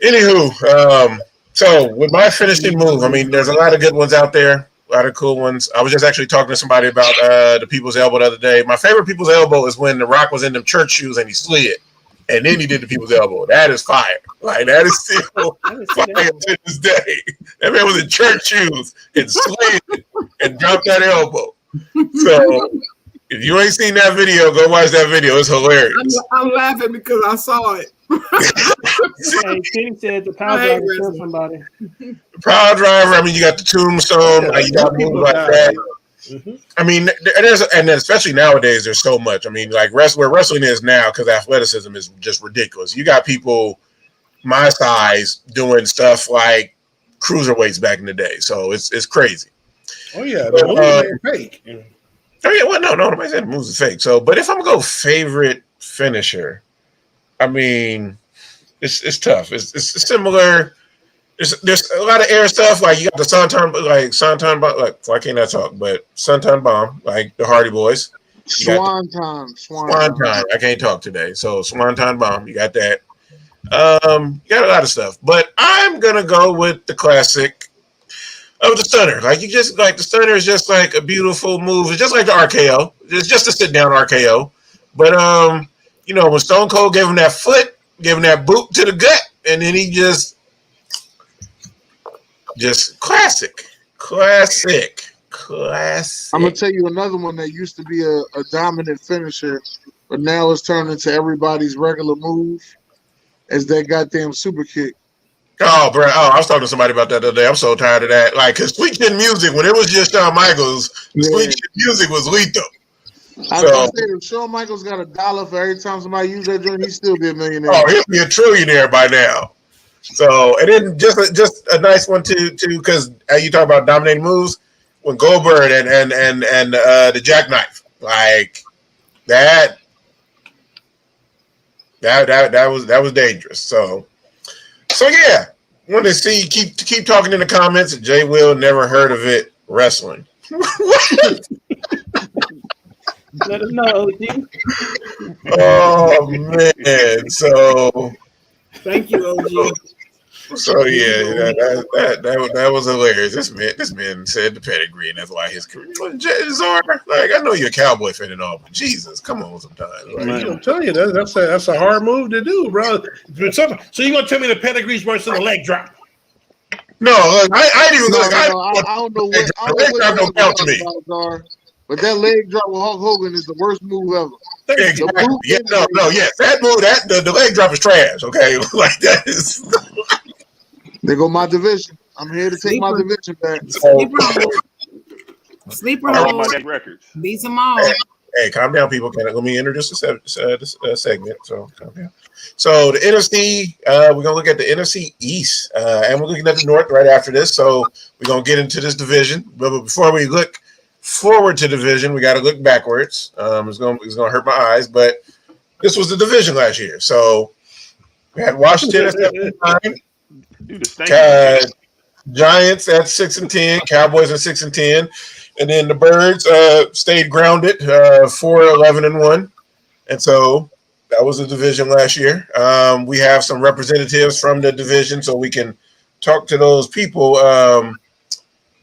Anywho, so with my finishing move, I mean, there's a lot of good ones out there, a lot of cool ones. I was just actually talking to somebody about the People's Elbow the other day. My favorite People's Elbow is when The Rock was in them church shoes and he slid, and then he did the People's Elbow. That is fire. Like, that is still fire to this day. That man was in church shoes and slid and dropped that elbow. So if you ain't seen that video, go watch that video. It's hilarious. I'm laughing because I saw it. Hey, Kenny said the power driver killed somebody. Power driver. I mean, you got the tombstone. Like, you got moves like that. Mm-hmm. I mean, and then especially nowadays, there's so much. I mean, like where wrestling is now, because athleticism is just ridiculous. You got people my size doing stuff like cruiserweights back in the day, so it's crazy. Oh yeah, the moves ain't fake. Oh yeah, well, no, nobody said the moves is fake. So, but if I'm gonna go favorite finisher, I mean, it's tough. It's similar. There's a lot of air stuff, like you got the Swanton Bomb, like why can't I talk? But Swanton Bomb, like the Hardy Boys. Swan time. I can't talk today. So Swanton Bomb, you got that. You got a lot of stuff, but I'm gonna go with the classic of the stunner. Like the stunner is just like a beautiful move. It's just like the RKO. It's just a sit down RKO. But when Stone Cold gave him that foot, gave him that boot to the gut, and then he just classic. I'm gonna tell you another one that used to be a dominant finisher, but now it's turned into everybody's regular move. Is that goddamn super kick? Oh, bro! I was talking to somebody about that the other day. I'm so tired of that. Like, cause Sweet Chin Music, when it was just Shawn Michaels, Sweet Chin Music was lethal. I said if Shawn Michaels got $1 for every time somebody used that joint, he'd still be a millionaire. Oh, he'll be a trillionaire by now. So, and then just a nice one too, because you talk about dominating moves when Goldberg and the jackknife, like that was dangerous. So yeah, want to see keep talking in the comments. Jay Will never heard of it wrestling. Let us know, OG. Oh man, so thank you, OG. So yeah, that was hilarious. This man said the pedigree, and that's why his career. Zar, like I know you're a Cowboy fan and all, but Jesus, come on, sometimes. Like, I'm telling you, that's a hard move to do, bro. So you gonna tell me the pedigree's worse than the leg drop? No, look, I didn't even look. I don't know what don't count to me. But that leg drop with Hulk Hogan is the worst move ever. Exactly. Yeah, yes. That move, the leg drop is trash. Okay, like that is. They go my division. I'm here to take my division back. Sleeper hold. My neck records. Beats them all. Hey, calm down, people. Let me introduce this segment. So calm down. So the NFC, we're gonna look at the NFC East, and we're looking at the North right after this. So we're gonna get into this division. But before we look forward to division, we got to look backwards. It's gonna hurt my eyes, but this was the division last year. So we had Washington at 7-9, Giants at 6-10, Cowboys at 6-10. And then the Birds stayed grounded, 4-11-1, and so that was the division last year. We have some representatives from the division, so we can talk to those people.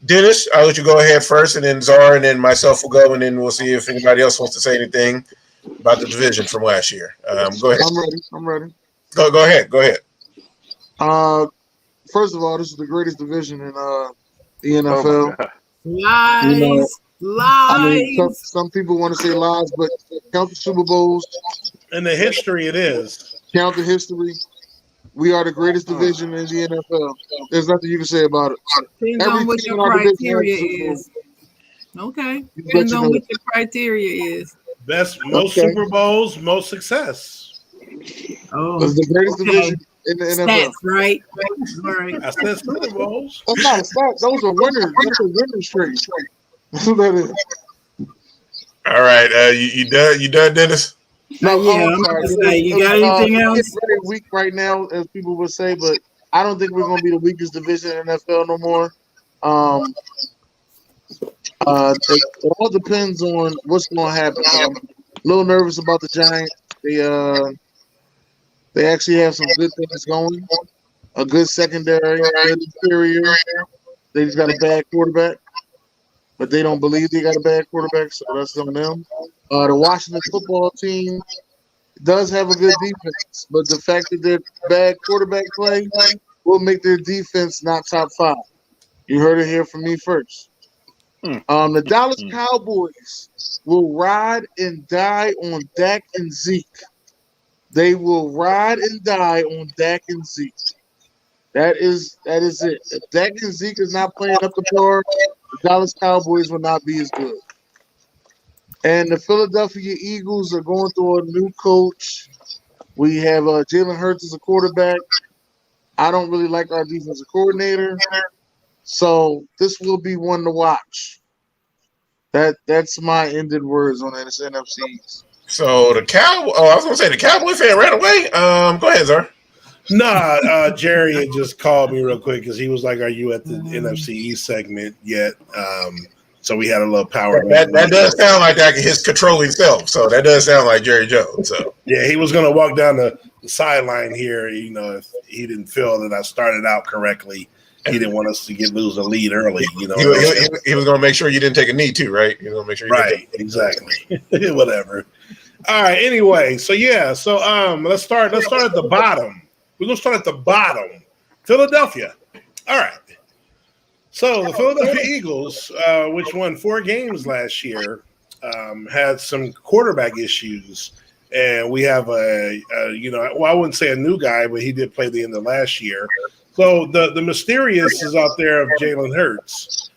Dennis, I'll let you go ahead first, and then Zara, and then myself will go, and then we'll see if anybody else wants to say anything about the division from last year. Go ahead. I'm ready. Go ahead. First of all, this is the greatest division in the NFL. Oh Lies. I mean, some people want to say lies, but count the Super Bowls. In the history, it is. Count the history. We are the greatest division in the NFL. There's nothing you can say about it. Depends on what your criteria is. Okay. Depends on what your criteria is. Most Super Bowls, most success. Oh, it's the greatest division in the NFL. Stats, right? I said Super Bowls. That's not a stat. Those are winners. Those are winning streaks. That's what that is. All right. You done, Dennis? No, I'm sorry. Say, you got anything else? It's very weak right now, as people would say, but I don't think we're going to be the weakest division in the NFL no more. It all depends on what's going to happen. I'm a little nervous about the Giants. They actually have some good things going. A good secondary, good interior. They just got a bad quarterback, but they don't believe they got a bad quarterback, so that's on them. The Washington football team does have a good defense, but the fact that they're bad quarterback play will make their defense not top 5. You heard it here from me first. The Dallas Cowboys will ride and die on Dak and Zeke. They will ride and die on Dak and Zeke. That is it. If Dak and Zeke is not playing up to par, the Dallas Cowboys will not be as good. And the Philadelphia Eagles are going through a new coach. We have Jalen Hurts as a quarterback. I don't really like our defensive coordinator. So this will be one to watch. That's my ended words on this NFC. So the I was gonna say the Cowboy fan ran away. Go ahead, sir. Nah, Jerry had just called me real quick because he was like, "Are you at the NFC East segment yet?" So we had a little power. That does sound like that his controlling self. So that does sound like Jerry Jones. So yeah, he was gonna walk down the sideline here. You know, if he didn't feel that I started out correctly, he didn't want us to lose a lead early. You know, he was gonna make sure you didn't take a knee too, right? He was gonna make sure. Exactly. Whatever. All right. Anyway, so let's start at the bottom. We're gonna start at the bottom. Philadelphia. All right. So the Philadelphia Eagles, which won 4 games last year, had some quarterback issues, and we have I wouldn't say a new guy, but he did play the end of last year. So the mysterious is out there of Jalen Hurts.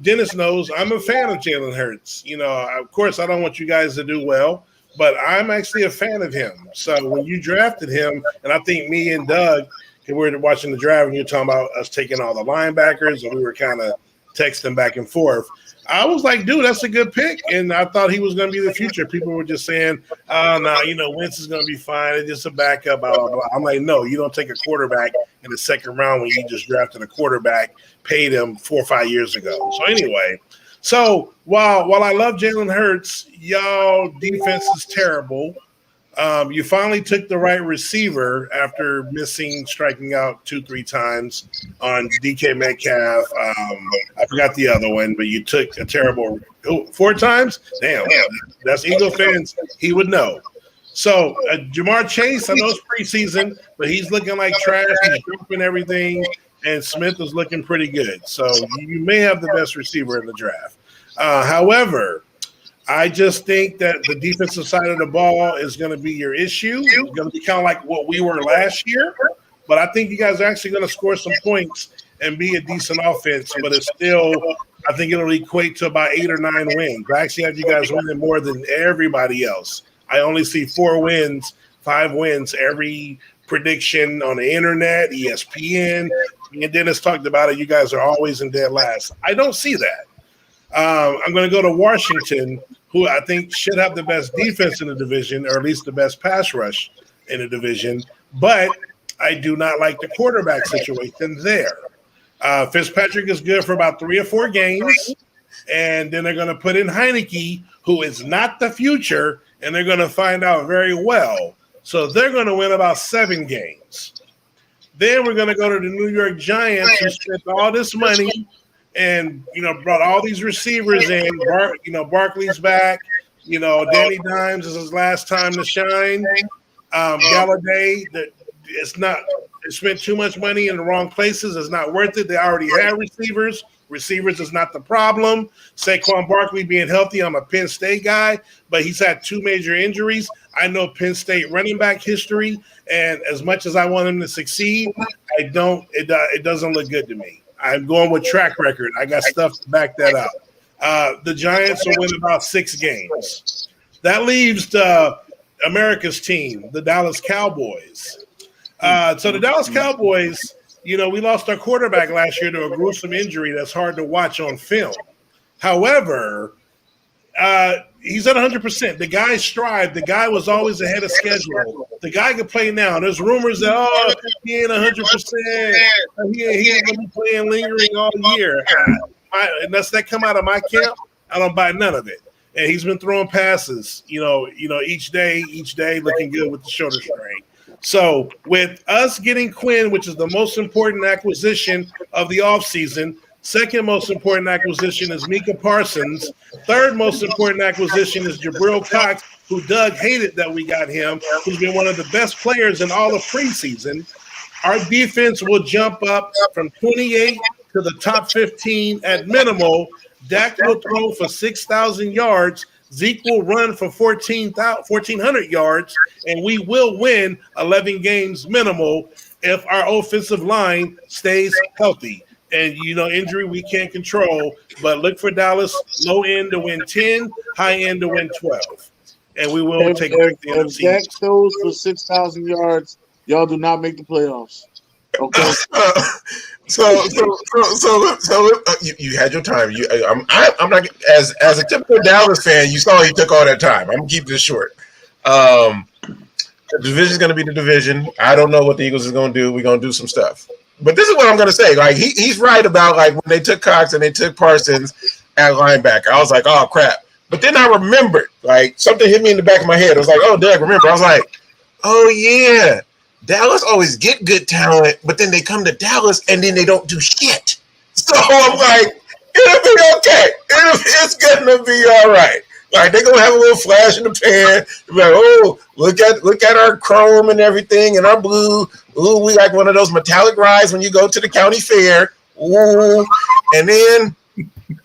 Dennis knows I'm a fan of Jalen Hurts. You know, of course, I don't want you guys to do well, but I'm actually a fan of him. So when you drafted him, and I think me and Doug, we were watching the draft, and you're talking about us taking all the linebackers, and we were kind of texting back and forth. I was like, dude, that's a good pick, and I thought he was going to be the future. People were just saying, oh, no, Wentz is going to be fine. It's just a backup, blah, blah, blah. I'm like, no, you don't take a quarterback in the second round when you just drafted a quarterback, paid him 4 or 5 years ago. So anyway, while I love Jalen Hurts, y'all defense is terrible. You finally took the right receiver after striking out 2-3 times on DK Metcalf. I forgot the other one, but you took a terrible 4 times. Damn, that's Eagle fans. He would know. So Jamar Chase, I know it's preseason, but he's looking like trash. He's dropping everything, and Smith is looking pretty good. So you may have the best receiver in the draft. However, I just think that the defensive side of the ball is going to be your issue. It's going to be kind of like what we were last year. But I think you guys are actually going to score some points and be a decent offense. But it's still, I think it'll equate to about 8 or 9 wins. I actually have you guys winning more than everybody else. I only see 4 wins, 5 wins every prediction on the internet, ESPN. And Dennis talked about it. You guys are always in dead last. I don't see that. I'm going to go to Washington, who I think should have the best defense in the division, or at least the best pass rush in the division. But I do not like the quarterback situation there. Fitzpatrick is good for about 3 or 4 games, and then they're going to put in Heineke, who is not the future, and they're going to find out very well. So they're going to win about 7 games. Then we're going to go to the New York Giants, who spent all this money and, brought all these receivers in. Barkley's back. Danny Dimes is his last time to shine. Galladay, it spent too much money in the wrong places. It's not worth it. They already had receivers. Receivers is not the problem. Saquon Barkley being healthy, I'm a Penn State guy, but he's had 2 major injuries. I know Penn State running back history, and as much as I want him to succeed, it doesn't look good to me. I'm going with track record. I got stuff to back that up. The Giants will win about 6 games. That leaves America's team, the Dallas Cowboys. So the Dallas Cowboys, we lost our quarterback last year to a gruesome injury that's hard to watch on film. However, he's at 100%. The guy strived. The guy was always ahead of schedule. The guy could play now. There's rumors that, he ain't 100%. He ain't going to be playing lingering all year. Unless that come out of my camp, I don't buy none of it. And he's been throwing passes, each day, looking good with the shoulder strain. So with us getting Quinn, which is the most important acquisition of the offseason, second most important acquisition is Micah Parsons. Third most important acquisition is Jabril Cox, who Doug hated that we got him, who's been one of the best players in all of preseason. Our defense will jump up from 28 to the top 15 at minimal. Dak will throw for 6,000 yards. Zeke will run for 1,400 yards, and we will win 11 games minimal if our offensive line stays healthy. And, injury we can't control, but look for Dallas low end to win 10, high end to win 12. And we will take back the NFC. If Dak throws for 6,000 yards, y'all do not make the playoffs. Okay. So you had your time. I'm not as a typical Dallas fan. You saw he took all that time. I'm gonna keep this short. The division is gonna be the division. I don't know what the Eagles is gonna do. We're gonna do some stuff. But this is what I'm gonna say. Like he's right about like when they took Cox and they took Parsons at linebacker. I was like, oh crap. But then I remembered, like something hit me in the back of my head. I was like, oh Doug, remember? I was like, oh yeah. Dallas always get good talent, but then they come to Dallas and then they don't do shit. So I'm like, it'll be okay. It's gonna be all right. Like they're gonna have a little flash in the pan. Like, oh, look at our chrome and everything and our blue. Ooh, we like one of those metallic rides when you go to the county fair. Ooh, and then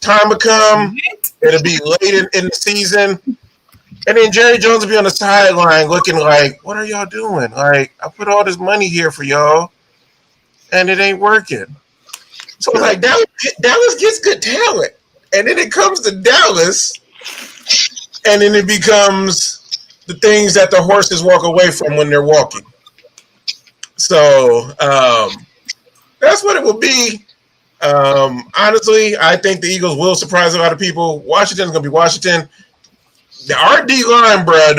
time will come. It'll be late in the season. And then Jerry Jones will be on the sideline looking like, what are y'all doing? Like, I put all this money here for y'all, and it ain't working. So it's like Dallas gets good talent. And then it comes to Dallas, and then it becomes the things that the horses walk away from when they're walking. So that's what it will be. Honestly, I think the Eagles will surprise a lot of people. Washington's going to be Washington. Our D-line, bro,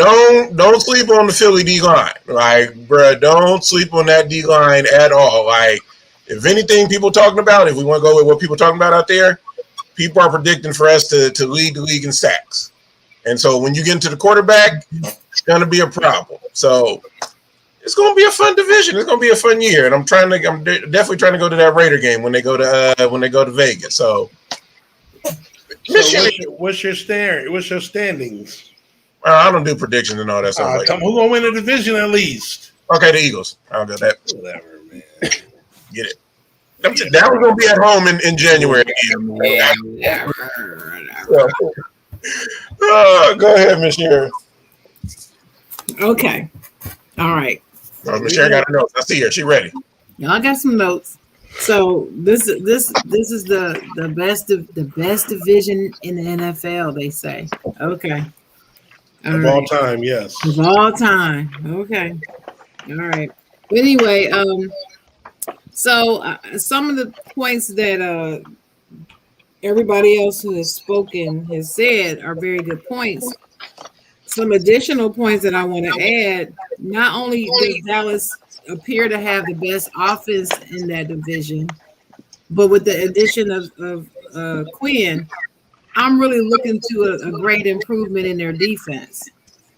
don't sleep on the Philly D-line. Like, bro, don't sleep on that D-line at all. Like, if anything people talking about, if we want to go with what people talking about out there, people are predicting for us to lead the league in sacks. And so when you get into the quarterback, it's going to be a problem. So it's going to be a fun division. It's going to be a fun year. And I'm definitely trying to go to that Raider game when they go to Vegas. So what's your standings? I don't do predictions and all that stuff like that. Who's going to win the division at least? Okay, the Eagles. I'll go that. Whatever, man. Get it. That was going to be at home in January. Go ahead, Miss Sherry. Okay. All right. Miss Sherry got her notes. I see her. She ready. Y'all got some notes. So this is the best division in the NFL. They say. Okay. All time, yes. Of all time. Okay. All right. But anyway, so some of the points that everybody else who has spoken has said are very good points. Some additional points that I want to add, not only does Dallas appear to have the best offense in that division, but with the addition of Quinn, I'm really looking to a great improvement in their defense.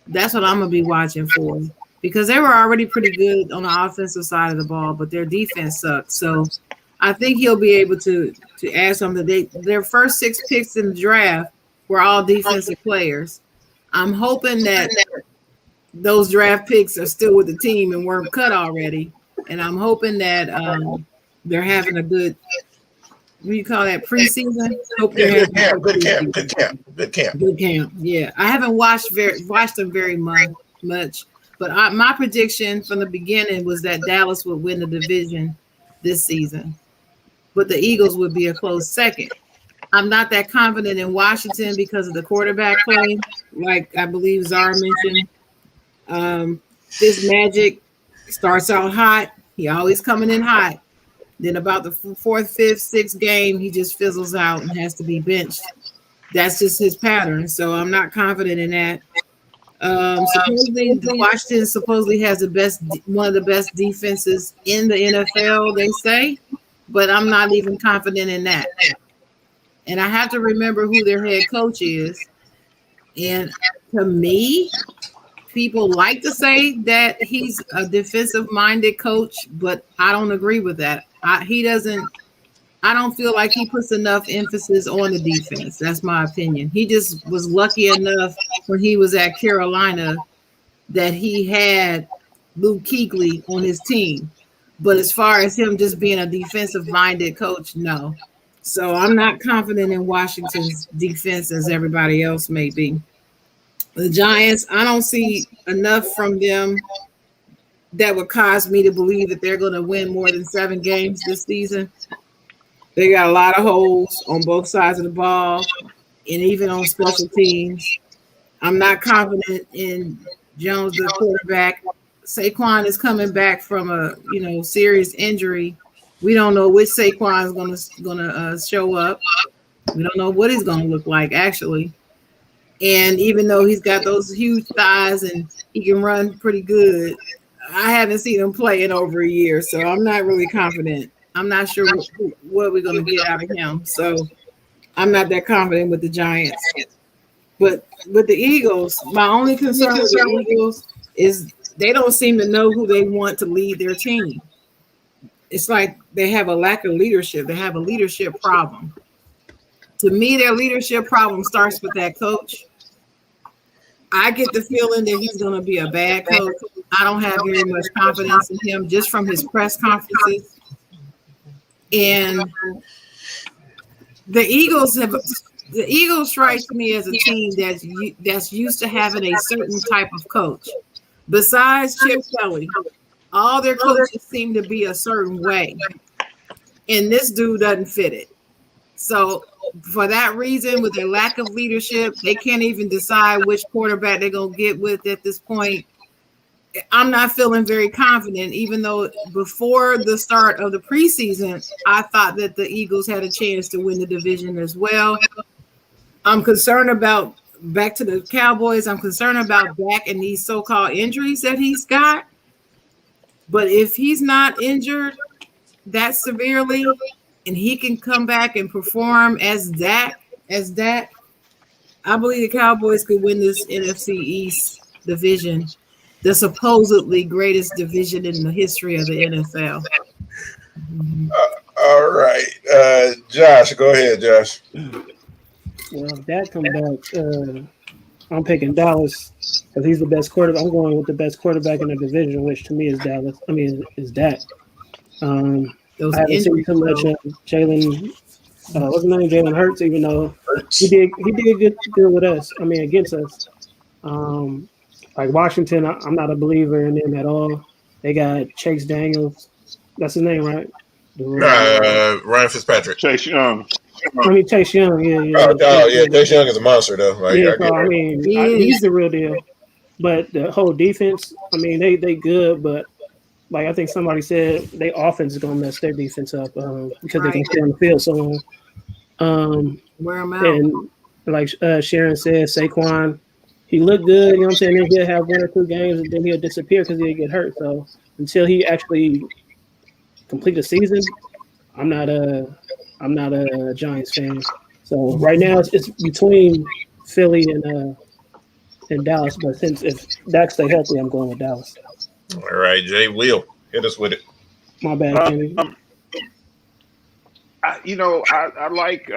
That's what I'm going to be watching for, because they were already pretty good on the offensive side of the ball, but their defense sucked. So I think he'll be able to add something. Their first 6 picks in the draft were all defensive players. I'm hoping that those draft picks are still with the team and weren't cut already. And I'm hoping that they're having a good, what do you call that, preseason? Good camp. Yeah, I haven't watched them very much, but my prediction from the beginning was that Dallas would win the division this season, but the Eagles would be a close second. I'm not that confident in Washington because of the quarterback play, like I believe Zara mentioned. This Magic starts out hot. He always coming in hot. Then about the 4th, 5th, 6th game, he just fizzles out and has to be benched. That's just his pattern. So I'm not confident in that. Washington supposedly has one of the best defenses in the NFL, they say, but I'm not even confident in that. And I have to remember who their head coach is. And to me, people like to say that he's a defensive-minded coach, but I don't agree with that. I don't feel like he puts enough emphasis on the defense. That's my opinion. He just was lucky enough when he was at Carolina that he had Luke Kuechly on his team. But as far as him just being a defensive-minded coach, no. So I'm not confident in Washington's defense as everybody else may be. The Giants, I don't see enough from them that would cause me to believe that they're going to win more than 7 games this season. They got a lot of holes on both sides of the ball and even on special teams. I'm not confident in Jones, the quarterback. Saquon is coming back from a serious injury. We don't know which Saquon is gonna show up. We don't know what he's gonna look like actually. And even though he's got those huge thighs and he can run pretty good, I haven't seen him play in over a year, so I'm not really confident. I'm not sure what we're gonna get out of him. So I'm not that confident with the Giants. But with the Eagles, my only concern with the Eagles is they don't seem to know who they want to lead their team. It's like they have a lack of leadership. They have a leadership problem. To me, their leadership problem starts with that coach. I get the feeling that he's going to be a bad coach. I don't have very much confidence in him just from his press conferences. And the Eagles strike me as a team that's used to having a certain type of coach. Besides Chip Kelly, all their coaches seem to be a certain way. And this dude doesn't fit it. So for that reason, with their lack of leadership, they can't even decide which quarterback they're going to get with at this point. I'm not feeling very confident, even though before the start of the preseason, I thought that the Eagles had a chance to win the division as well. I'm concerned about, back to the Cowboys, I'm concerned about Dak and these so-called injuries that he's got. But if he's not injured that severely and he can come back and perform as Dak, I believe the Cowboys could win this NFC East division, the supposedly greatest division in the history of the NFL. All right. Josh, go ahead, Josh. Well, if Dak come back, I'm picking Dallas because he's the best quarterback. I'm going with the best quarterback in the division, which to me is Dallas. I mean, is Dak. Those I haven't seen injuries, too much though. of Jalen. What's his name? Jalen Hurts. Even though Hurts. he did good with us. I mean, against us. Like Washington, I'm not a believer in them at all. They got Chase Daniels. That's his name, right? Ryan Fitzpatrick. Chase Young. I mean, Chase Young. Yeah. Oh, yeah. Chase Young is a monster, though. Like, Yeah, I get so I it. mean, He he's is. the real deal. But the whole defense, I mean, they good, but like I think somebody said, their offense is gonna mess their defense up because they can Right. stay on the field so long. Wear them out. And like Sharon said, Saquon, he looked good. You know what I'm saying? Then he'll have 1 or 2 games, and then he'll disappear because he'll get hurt. So until he actually complete the season, I'm not a Giants fan. So right now it's between Philly and Dallas. But since if Dak stay healthy, I'm going with Dallas. All right, Jay Will, hit us with it. My bad, Kenny. I like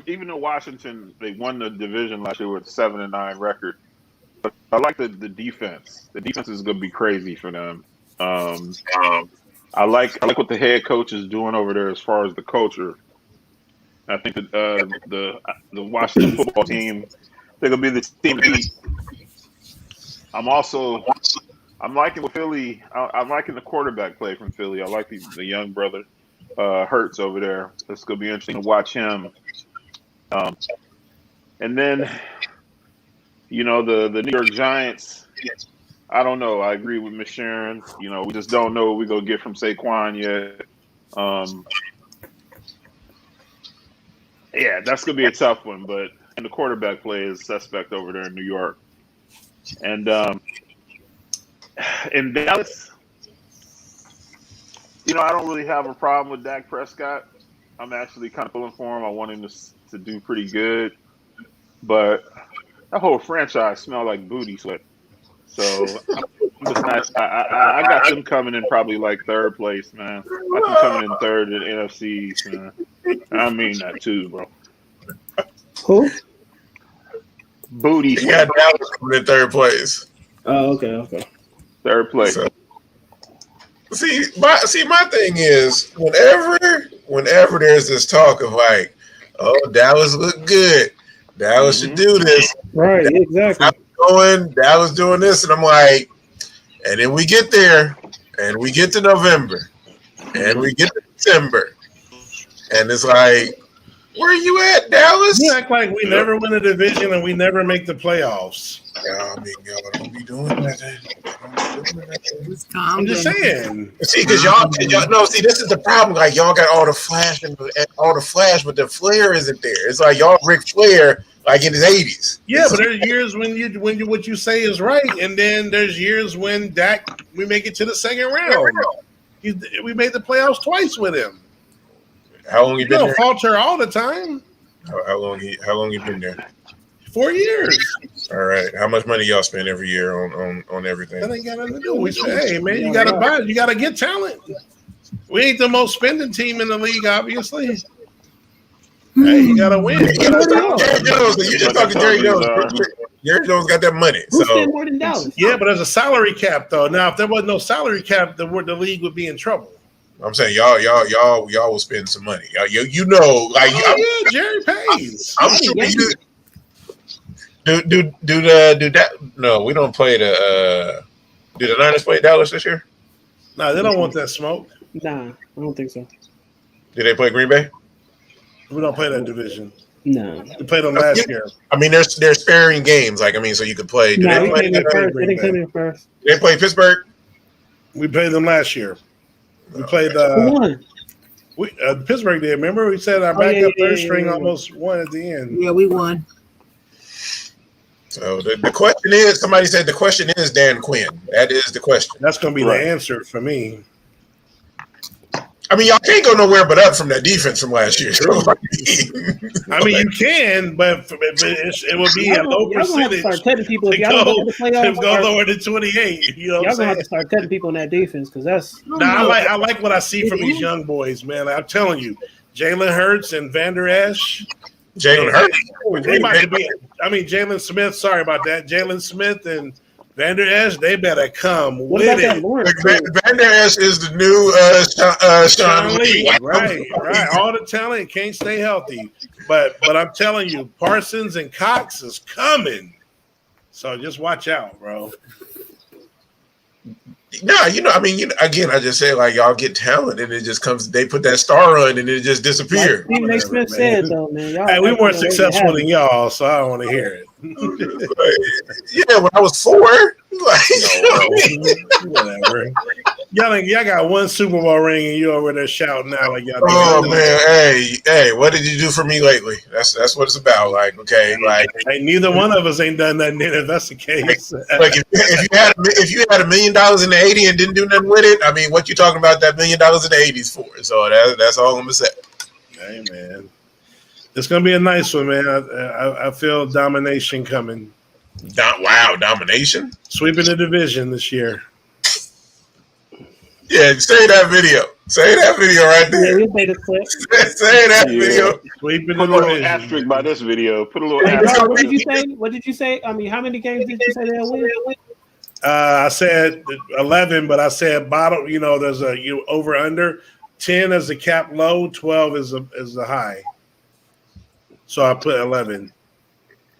even though Washington they won the division last year with a 7-9 record, but I like the defense. The defense is going to be crazy for them. I like what the head coach is doing over there as far as the culture. I think that the Washington football team they're going to be the team to beat. I'm liking what Philly. I'm liking the quarterback play from Philly. I like the young brother Hurts over there. It's going to be interesting to watch him. And then, the New York Giants. I don't know. I agree with Miss Sharon. We just don't know what we're going to get from Saquon yet. Yeah, that's going to be a tough one. But the quarterback play is suspect over there in New York. And in Dallas, I don't really have a problem with Dak Prescott. I'm actually kind of pulling for him. I want him to do pretty good. But that whole franchise smelled like booty sweat. So I'm just not. I got them coming in probably like third place, man. I got them coming in third in NFC East, man. I mean that too, bro. Who? Booty He sweat. got Dallas coming in third place. Oh, okay. Third place. So, my thing is whenever there's this talk of like, oh, Dallas look good, Dallas should do this, Right, exactly. Dallas doing this, and I'm like, and then we get there, and we get to November, and we get to December, and it's like, where you at, Dallas? You act like we never win a division and we never make the playoffs. Yeah, I mean, y'all don't be doing that. Just calm I'm just down. saying. See, because y'all no. See, this is the problem. Like y'all got all the flash but the flair isn't there. It's like y'all Ric Flair like in his 80s. Yeah, but there's years when what you say is right, and then there's years when we make it to the second round. We made the playoffs twice with him. How long you You been don't there? falter all the time. How long you been there? 4 years. All right. How much money y'all spend every year on everything? That ain't got nothing to do. We say, hey man, you gotta buy it. You gotta get talent. We ain't the most spending team in the league, obviously. Hey, you gotta win. Jerry Jones. You just talking Jerry Jones. Jerry Jones got that money. Who spent So more than Dallas? Yeah, but there's a salary cap though. Now, if there was no salary cap, the league would be in trouble. I'm saying y'all will spend some money. Like Oh, yeah, Jerry pays. I'm sure you do that. No, we don't play the. Do the Niners play Dallas this year? No, they don't want that smoke. Nah, I don't think so. Do they play Green Bay? We don't play that division. No. We played them last year. I mean, they're sparing games. Like, I mean, so you could play. Do Nah, they we play? came in first. They didn't come in first. They play Pittsburgh. We played them last year. We played Who won? Pittsburgh did. Remember, we said our backup third string almost won at the end. Yeah, we won. So the question is, somebody said the question is Dan Quinn. That is the question. That's going to be Right. the answer for me. I mean, y'all can't go nowhere but up from that defense from last year. So, I mean, you can, but it would be a low Y'all gonna have to percentage start cutting people if to y'all don't go, go to the playoffs. to go lower than 28. You know what Y'all I'm gonna saying? have to start cutting people in that defense because that's. Nah, I like what I see from these young boys, man. I'm telling you, Jalen Hurts and Van Der Esch. Jalen Hurts. They about to be. I mean, Jalen Smith. Sorry about that. Jalen Smith and Van Der Esch. They better come What with about that it. Lawrence? Van Der Esch is the new Sean Lee. Right. All the talent can't stay healthy, but I'm telling you, Parsons and Cox is coming. So just watch out, bro. No, I mean, again, I just say like y'all get talent and it just comes. They put that star on and it just disappears. Like Stephen A. Smith said, though, man. Y'all Hey, we weren't successful than y'all, so I don't want to hear it. Yeah, when I was 4, Whatever. Y'all got one Super Bowl ring and you over there shouting out like y'all. Oh man, hey, what did you do for me lately? That's what it's about. Like, okay, like, hey, neither one of us ain't done nothing. If that's the case, like if you had $1 million in the '80s and didn't do nothing with it, I mean, what you talking about that $1 million in the '80s for? So that's all I'm gonna say. Hey man, it's gonna be a nice one, man. I feel domination coming. Wow, domination, sweeping the division this year. Yeah, say that video. Say that video right there. Say that video. Put a little asterisk by this video. Put a little asterisk. What did you say? What did you say? I mean, how many games did you say they'll win? I said 11, but I said bottom. You know, there's a over under 10 as a cap low, 12 is a high. So I put 11.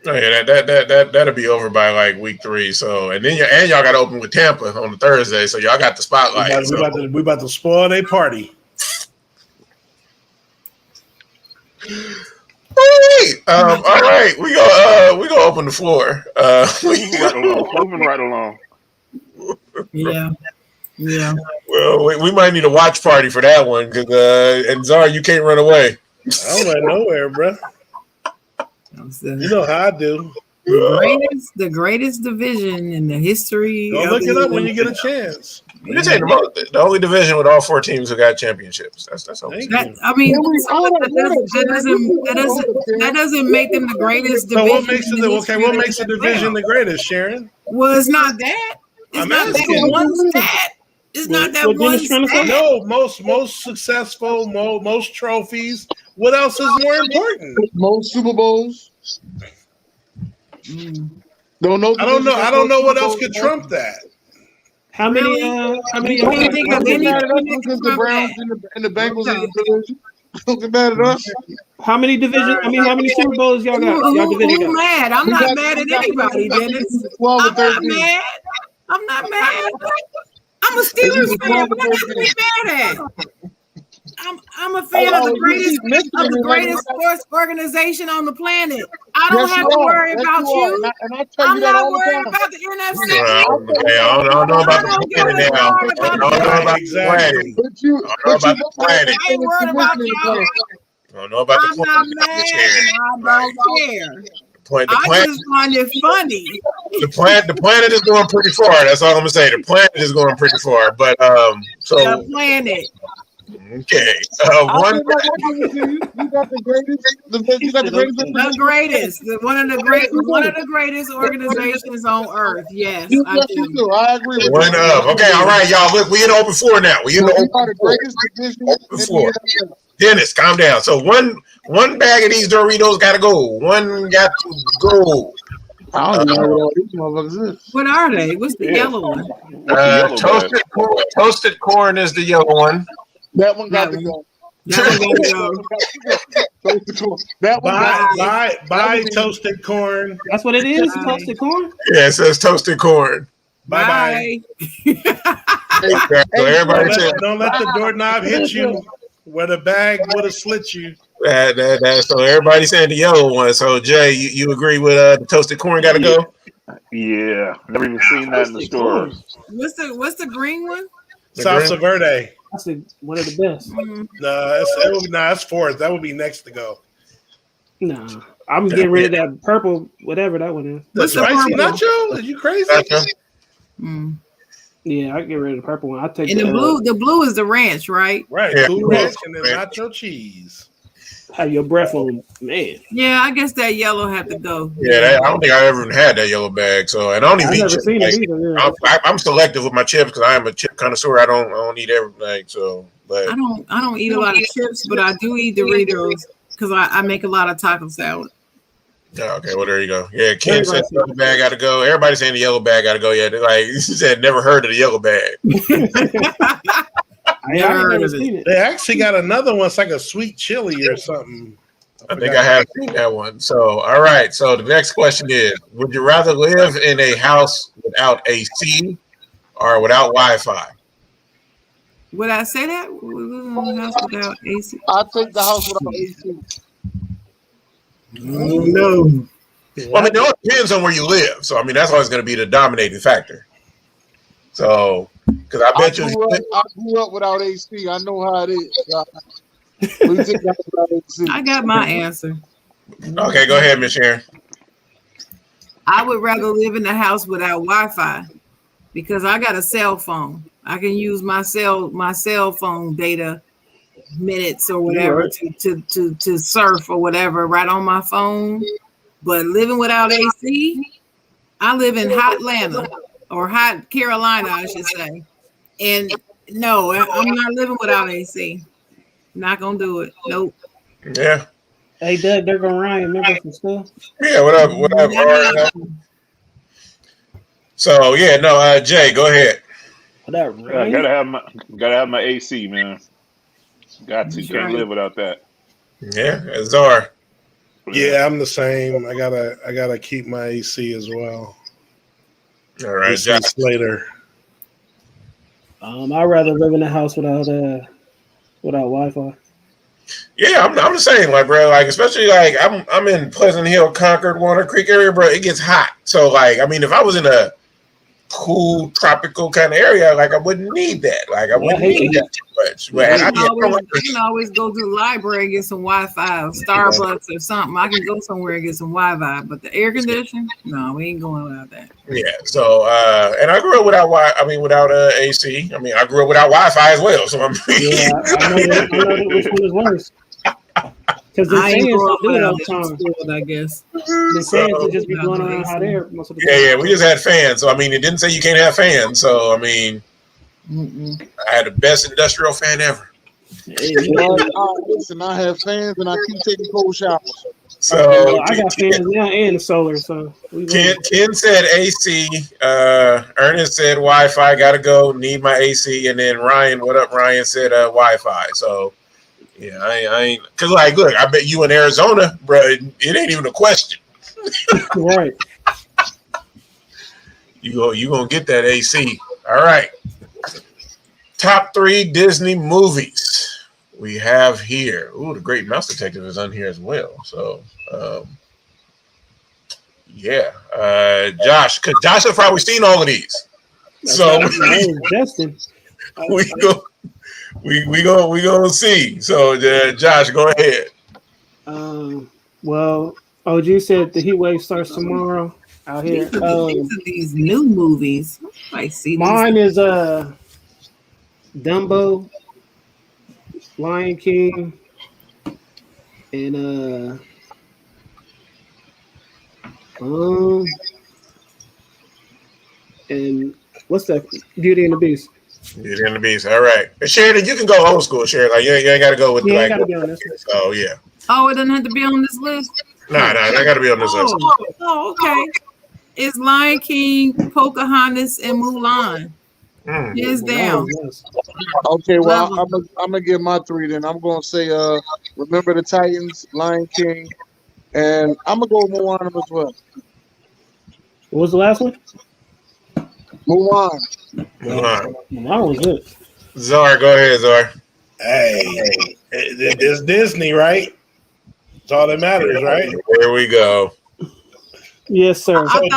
Oh, yeah, that'll be over by like week 3. So and then y'all got to open with Tampa on the Thursday, so y'all got the spotlight. We about to spoil their party. All right, we gonna open the floor. Moving right along. Yeah. Well, we might need a watch party for that one because and Zara, you can't run away. I don't run nowhere, bro. You know how I do. The greatest division in the history. Go look it up when you get a chance. This ain't the only division with all 4 teams who got championships. That's all. I mean, that doesn't make them the greatest division. So what makes it what makes a division the greatest, Sharon? Well, it's not that. It's not that one stat. It's not that one stat. No, most successful, most trophies. What else is more important? Most Super Bowls. I don't know what else could trump that. How many? How many? You think of any because the Browns and the Bengals in the division? Looking mad at us. How many divisions? I mean, how many Super Bowls y'all got? Who mad? I'm not mad at anybody, Dennis. I'm not mad. I'm a Steelers fan. What else to be mad at? I'm a fan of the greatest sports organization on the planet. I don't have to worry about you. I'm not worried about the NFC. I don't know about the planet now. I don't know about the planet. I ain't worried about y'all. I don't know about the planet. I'm not mad. I don't care. I just find it funny. The planet is going pretty far. That's all I'm gonna say. The planet is going pretty far. But the planet. Okay. One of the greatest organizations on earth. Yes, I do. I agree with one of. Okay, all right, y'all. Look, we in the open floor now. We in the open floor. Dennis, calm down. So one bag of these Doritos got to go. One got to go. I don't know what all these motherfuckers is. What are they? What's the yellow one? Toasted corn is the yellow one. That one got to go. That one buy toasted corn. That's what it is. Toasted corn. Yeah, it says toasted corn. Bye. So everybody don't let the doorknob hit you where the bag would have slit you. So everybody saying the yellow one. So Jay, you agree with the toasted corn got to go? Yeah, never even seen that in the store. What's the green one? Salsa Verde. That's one of the best. That's fourth. That would be next to go. Nah, I'm getting rid of that purple, whatever that one is. The spicy nacho? Are you crazy? Yeah, I get rid of the purple one. I take And the blue is the ranch, right? Right, Yeah. Cool Ranch and then nacho cheese. have your breath on, man. Yeah, I guess that yellow had to go. Yeah, I don't think I ever even had that yellow bag. So, and I don't even I've eat never chips. seen Like, it either. Yeah. I'm selective with my chips because I am a chip connoisseur. I don't eat everything. So, but I don't eat a lot of chips, but I do eat Doritos because I make a lot of taco salad. okay, well there you go. Yeah, Ken said the yellow bag got to go. Everybody's saying the yellow bag got to go. Yeah, they're like he said, never heard of the yellow bag. I've never seen it. They actually got another one. It's like a sweet chili or something. I think I have seen that one. So, all right. So the next question is: would you rather live in a house without AC or without Wi-Fi? Would I say that? We live in a house without AC. I take the house without AC. No. Well, I mean, it all depends on where you live. So, I mean, that's always going to be the dominating factor. So, because I bet I grew up without AC. I know how it is. We take the house without AC. I got my answer. Okay, go ahead, Miss Sharon. I would rather live in the house without Wi-Fi because I got a cell phone. I can use my cell phone data minutes or whatever to surf or whatever right on my phone. But living without AC, I live in hot Atlanta or hot Carolina, I should say. And no, I'm not living without AC. Not gonna do it. Nope. Yeah. Hey, Doug, they're going Ryan. Remember from school? Yeah. What up? What up? All right. So yeah, no. Jay, go ahead. What up, I Ryan? gotta have my AC, man. Got to. That's Can't right. live without that. Yeah, Czar. Yeah, I'm the same. I gotta keep my AC as well. All right, This Josh. is later. I'd rather live in a house without Wi-Fi. Yeah, I'm the same, like, bro. Like, especially like I'm in Pleasant Hill, Concord, Warner Creek area, bro. It gets hot. So, like, I mean, if I was in a cool tropical kind of area, like, I wouldn't need that. Like, I wouldn't need that too much. But I can always go to the library and get some Wi-Fi, or Starbucks or something. I can go somewhere and get some Wi-Fi. But the air conditioning, no, we ain't going without that. Yeah. So, and I grew up without AC. I mean, I grew up without Wi-Fi as well. So, I mean, Yeah, I know which one is worse. Because the I ain't fans grew don't up do it without all the time. school, I guess. The fans will just be blowing around hot air most of the time. yeah, we just had fans. So, I mean, it didn't say you can't have fans. So, I mean, I had the best industrial fan ever. Listen, I have fans and I keep taking cold showers. So, I got fans now and solar. So Ken said AC. Ernest said Wi-Fi. Got to go. Need my AC. And then Ryan, what up? Ryan said Wi-Fi. So, yeah, I ain't. Because, like, look, I bet you in Arizona, bro, it ain't even a question. right. You gonna get that AC. All right. Top 3 Disney movies we have here. Ooh, The Great Mouse Detective is on here as well. So, yeah. Josh, because Josh has probably seen all of these. So Justin. we gonna see. So, Josh, go ahead. Well, OG said the heat wave starts tomorrow out here. These new movies. I see. Mine is Dumbo, Lion King, and what's that? Beauty and the Beast. Beauty and the Beast. All right, Sheridan, you can go old school, Sheridan. Like you ain't got to go with like. Gotta be on this list. Oh yeah. Oh, it doesn't have to be on this list. Nah, they got to be on this list. Oh, okay. It's Lion King, Pocahontas, and Mulan. Hands down. Okay, well, I'm gonna give my 3 then. I'm gonna say Remember the Titans, Lion King, and I'm gonna go with Moana as well. What was the last one? Mulan. Mulan was good. Czar, go ahead, Czar. Hey, it's Disney, right? That's all that matters, right? There we go. Yes, sir. I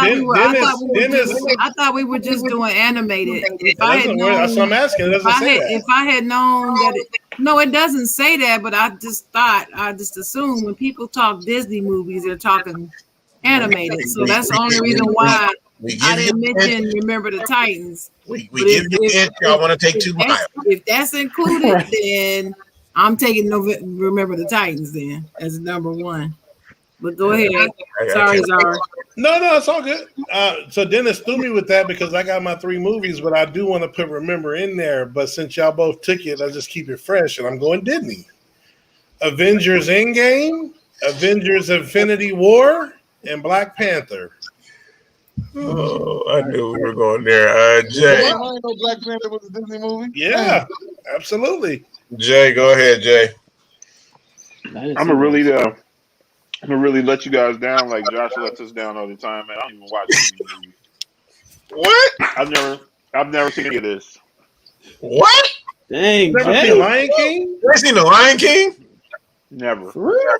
thought we were just doing animated. If I had known, that's what I'm asking. It doesn't say that. If I had known that it doesn't say that, but I just assumed when people talk Disney movies, they're talking animated. So that's the only reason why We I give you didn't a hint. mention Remember the Titans. We But give you a hint. Y'all want to take if 2 that's- miles. If that's included, Right. then I'm taking Remember the Titans then as number 1. But go ahead. I Sorry, can't- Zara. No, it's all good. So Dennis threw me with that because I got my 3 movies, but I do want to put Remember in there. But since y'all both took it, I'll just keep it fresh, and I'm going Disney. Avengers Endgame, Avengers Infinity War, and Black Panther. Oh, I knew we were going there. Jay. I didn't know Black Panther was a Disney movie. Yeah, absolutely. Jay, go ahead, Jay. I'm gonna really let you guys down like Josh lets us down all the time, man. I don't even watch Disney movies. What? I've never seen any of this. What? Dang, Never Jay. seen Lion King? You ever seen The Lion King? Never. For real?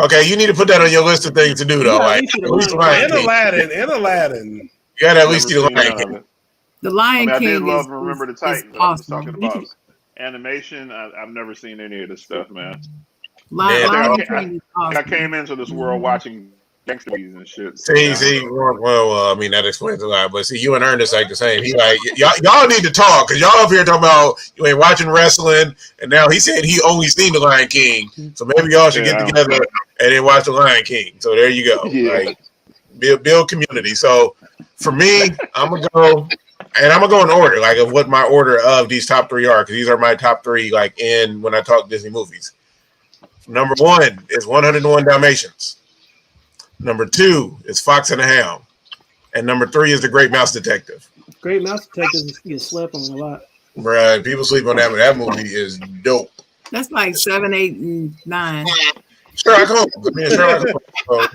Okay, you need to put that on your list of things to do, though. Yeah, Like, at at least The Lion Lion And King. Aladdin. You gotta at least Never see The seen Lion none King. of it. The I Lion mean, I did King love is Remember the is Titans. I'm just awesome. talking about animation. I've never seen any of this stuff, man. Man, Lion I King is I awesome. came into this world watching gangster movies and shit. See, well, I mean, that explains a lot. But see, you and Ernest like the same. He like, y'all need to talk because y'all up here talking about you ain't watching wrestling, and now he said he only seen The Lion King. So maybe y'all should get together and then watch The Lion King. So there you go. Yeah. Like, build community. So for me, I'm gonna go, and I'm gonna go in order, like of what my order of these top 3 are, because these are my top 3, like in when I talk Disney movies. Number 1 is 101 Dalmatians. Number 2 is Fox and the Hound. And number 3 is The Great Mouse Detective. Great Mouse Detective get slept on a lot. Bruh, people sleep on that, but that movie is dope. That's like 7, 8, and 9. Sherlock Holmes. I mean, Sherlock Holmes.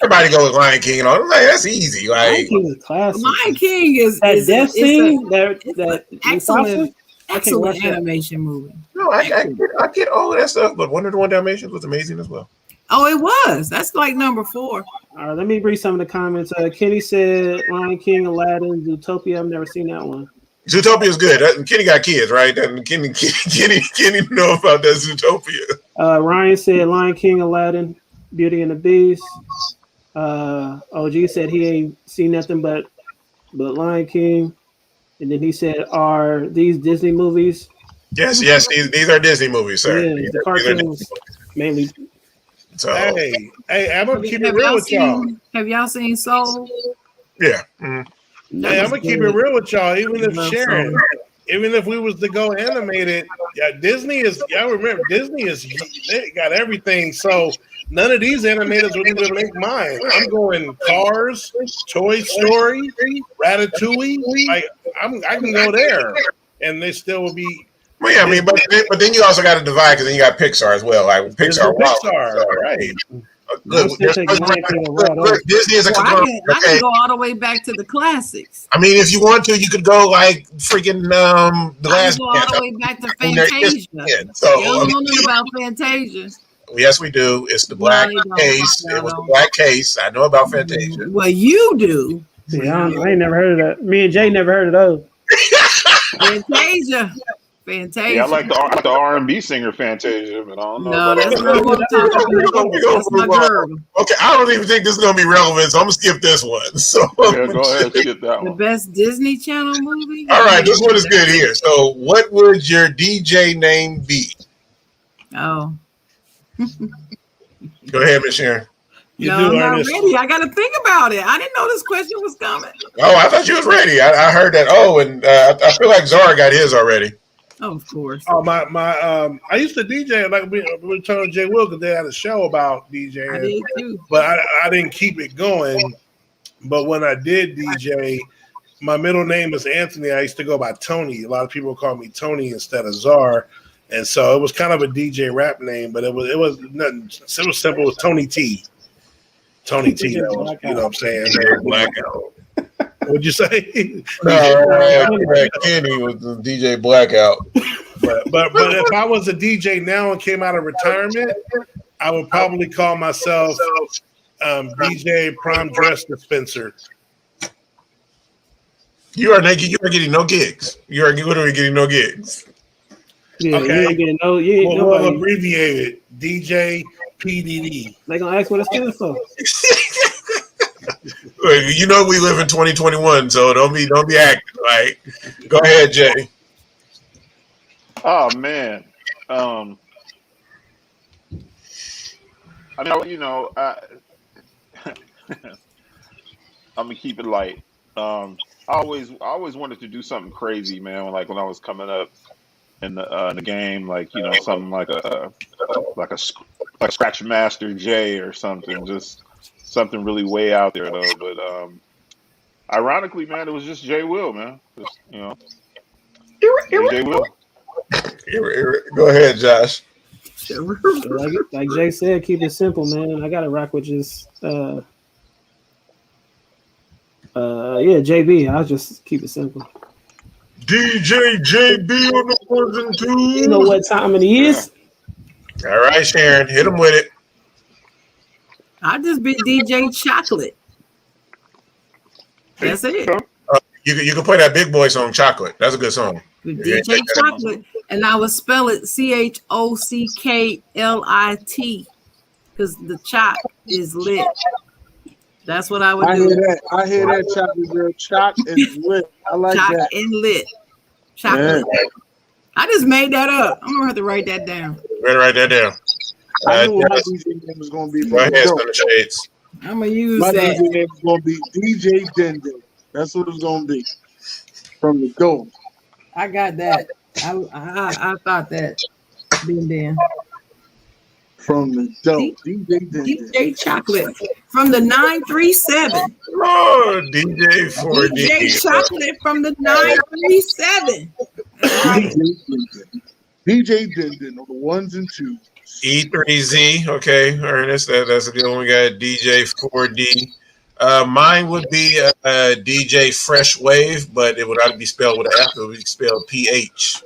Everybody go with Lion King and all. Like, that's easy. Lion Like, King is classic. Lion King is That is death scene, that excellent, watch excellent that. animation movie. no, I get all of that stuff, but 101 Dalmatians was amazing as well. Oh, it was. That's like number 4. All right, let me read some of the comments. Kenny said Lion King, Aladdin, Zootopia. I've never seen that one. Zootopia is good. Kenny got kids, right? Kenny know about that Zootopia. Ryan said Lion King, Aladdin, Beauty and the Beast. OG said he ain't seen nothing but Lion King. And then he said, are these Disney movies? Yes, these are Disney movies, sir. Yeah, These the are cartoons mainly. So, Hey, I'm gonna keep it Have real y'all with y'all. Have y'all seen Soul? yeah. Mhm. Hey, I'm gonna keep it real with y'all. Even if Love Sharon, Soul. even if we was to go animated, Disney is. Y'all remember Disney is. They got everything. So none of these animators would even make mine. I'm going Cars, Toy Story, Ratatouille. Like I can go there, and they still will be. Well, yeah, I mean, but then you also got to divide because then you got Pixar as well. Like Pixar, right? Look, Disney is a conglomerate. I can go all the way back to the classics. I mean, if you want to, you could go like freaking the I last. can go all the way back to Fantasia. So You don't know nothing about Fantasia. Yes, we do. It's the black case. It was the black case. I know about Fantasia. Well, you do. Yeah, I ain't never heard of that. Me and Jay never heard of those. Fantasia. Yeah, I like the R&B singer Fantasia, but I don't know. No, that's not what I'm talking about. That's my girl. Okay, I don't even think this is gonna be relevant, so I'm gonna skip this one. So yeah, go ahead, skip that The one. best Disney Channel movie? All right, this one is good here. So, what would your DJ name be? Oh. Go ahead, Miss Sharon. No, I'm not ready. I got to think about it. I didn't know this question was coming. Oh, I thought you was ready. I heard that. Oh, and I feel like Zara got his already. Oh, of course. Oh, my I used to DJ like we were telling Jay Will because they had a show about DJing. I did too. But I didn't keep it going. But when I did DJ, my middle name is Anthony. I used to go by Tony. A lot of people call me Tony instead of Czar. And so it was kind of a DJ rap name, but it was nothing. It was simple. It was Tony T. Tony T. That was, you know what I'm saying? Blackout. What'd you say? No, Kenny was the DJ Blackout. But if I was a DJ now and came out of retirement, I would probably call myself DJ Prom Dress Dispenser. You are naked. You are getting no gigs. You are literally getting no gigs. Yeah, Okay. you ain't getting no. You ain't We'll nobody. abbreviate it. DJ PDD. They gonna ask what it stands for. You know we live in 2021, so don't be acting like. Go ahead, Jay. Oh man. I mean, I'm gonna keep it light. I always wanted to do something crazy, man. Like when I was coming up in the game, like something like like Scratch Master J or something, just something really way out there though. But ironically, man, it was just J Will, man. Just J Will. Go ahead, Josh. Like Jay said, keep it simple, man. I gotta rock with just JB. I'll just keep it simple. DJ JB on the ones and twos. You know what time it is? All right, Sharon, hit him with it. I'll just be DJ Chocolate. That's it. You can play that Big Boy song, Chocolate. That's a good song. DJ Chocolate, and I would spell it CHOCKLIT because the choc is lit. That's what I would do. I hear that, Chocolate Girl. Choc is lit. I like choc that. and lit. Chocolate. Yeah. I just made that up. I'm gonna have to write that down. Better write that down. I knew my DJ name was gonna be. Go ahead, Stunner Shades. I'm gonna use my that. DJ name is gonna be DJ Dende. That's what it's gonna be. From the door. I got that. I thought that. Then. From the dope. DJ Chocolate from the 937. Oh, DJ 4D. DJ Chocolate from the 937. DJ Dindin on the ones and twos. E3Z. Okay, Ernest. That's a good one. We got DJ 4D. Mine would be DJ Fresh Wave, but it would not be spelled with an F. It would be spelled PHRESH.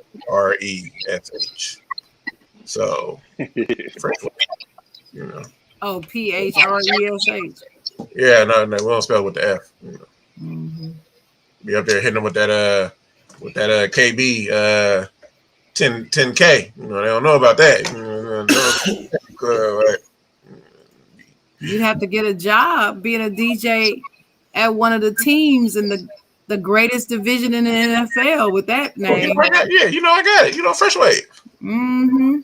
So, Fresh Wave, Oh, PHRESH. Yeah, no, we don't spell it with the F. Be up there hitting them with that KB 10K. They don't know about that. You'd have to get a job being a DJ at one of the teams in the greatest division in the NFL with that name. I got it. Fresh Wave. Mm-hmm.